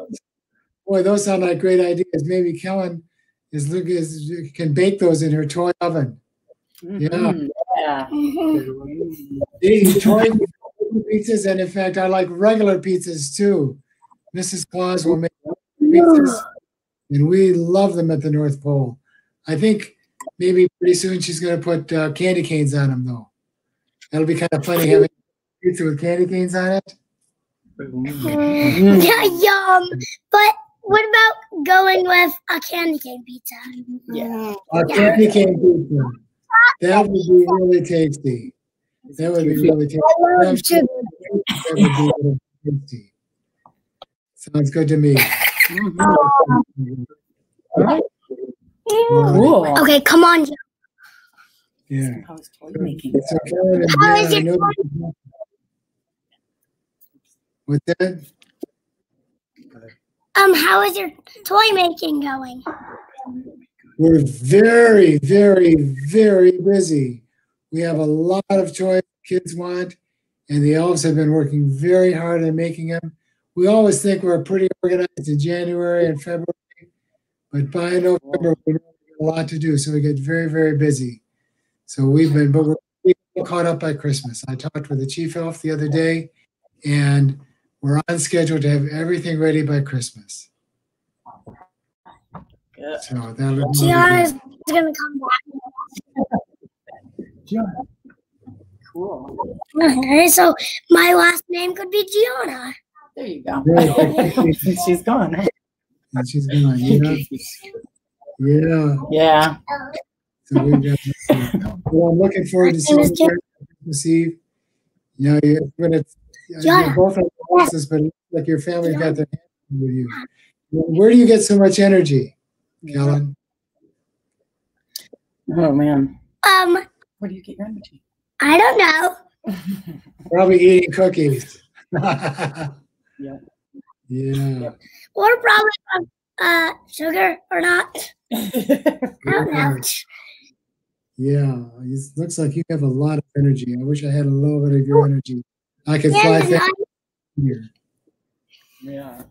Boy, those sound like great ideas. Maybe Kellen can bake those in her toy oven. Yeah. Yeah. Eating toy pizzas, and in fact, I like regular pizzas too. Mrs. Claus will make pizzas, and we love them at the North Pole. I think maybe pretty soon she's going to put candy canes on them, though. That'll be kind of funny having pizza with candy canes on it. Yeah, yum. But what about going with a candy cane pizza? Yeah. A candy cane pizza. That would be really tasty. That would be really tasty. I love sugar. That would be really tasty. Sounds good to me. Cool. Okay, come on. Yeah. How's toy making? So Karen and How Dan, is I it know going? with that, How is your toy making going? we're very, very, very busy. We have a lot of toys kids want, and the elves have been working very hard on making them. We always think we're pretty organized in January and February, but by November, we have a lot to do, so we get very, very busy. So but we're caught up by Christmas. I talked with the chief elf the other day, and we're on schedule to have everything ready by Christmas. Good. So that'll be Gianna's good. gonna come Gianna. Cool. back. Okay, so my last name could be Gianna. There you go. Yeah, She's gone. and she's gone, yeah. Yeah. Yeah. So we got well, I'm looking forward to seeing you Christmas Eve. You know, you're both on classes, but it looks like your family's got their hands with you. Where do you get so much energy, Kellen? Oh man. Where do you get your energy? I don't know. Probably eating cookies. Yeah. Yeah. Or probably sugar or not. I don't know. Yeah. It looks like you have a lot of energy. I wish I had a little bit of your energy. I could fly And fast here. Yeah.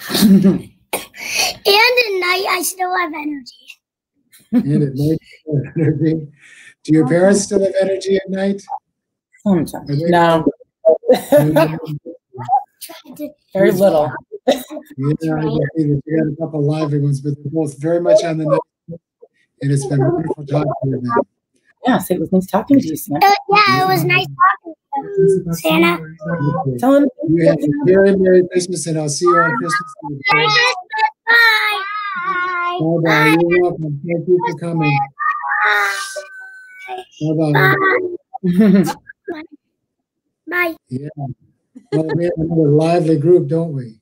And at night, I still have energy. And at night, you have energy. Do your parents still have energy at night? Sometimes. No. Very little. Yeah, I can see that you got a couple lively ones, but they're both very much on the night. And it's been wonderful talking to you. Yeah, so it was nice talking to you, Santa. Yeah, it was nice talking to you, Santa. Okay. Tell him. You have a very Merry Christmas, and I'll see you on Christmas Eve. Merry Christmas. Bye. Bye-bye. You're welcome. Thank you for coming. Bye-bye. Bye. Yeah. Well, we have another lively group, don't we?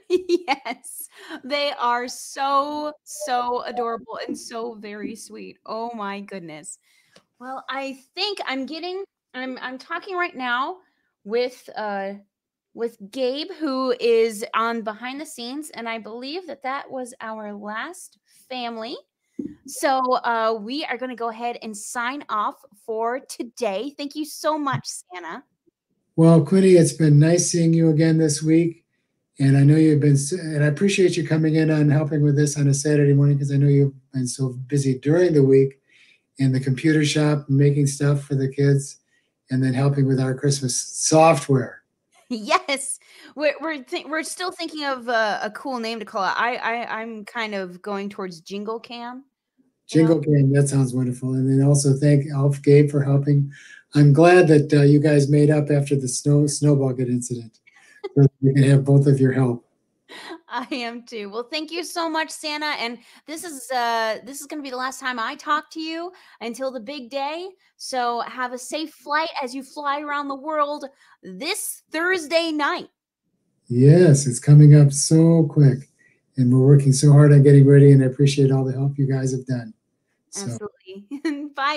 Yes, they are so adorable and so very sweet. Oh my goodness. Well, I think I'm talking right now with Gabe, who is on behind the scenes, and I believe that was our last family. So we are going to go ahead and sign off for today. Thank you so much, Santa. Well, Quinny, it's been nice seeing you again this week. And I know you've been, and I appreciate you coming in and helping with this on a Saturday morning, because I know you've been so busy during the week in the computer shop, making stuff for the kids, and then helping with our Christmas software. Yes, we're still thinking of a cool name to call it. I'm kind of going towards Jingle Cam. Jingle Cam, that sounds wonderful. And then also thank Alf Gabe for helping. I'm glad that you guys made up after the snow bucket incident, so that we can have both of your help. I am too. Well, thank you so much, Santa. And this is going to be the last time I talk to you until the big day. So have a safe flight as you fly around the world this Thursday night. Yes, it's coming up so quick, and we're working so hard on getting ready, and I appreciate all the help you guys have done. So. Absolutely. Bye.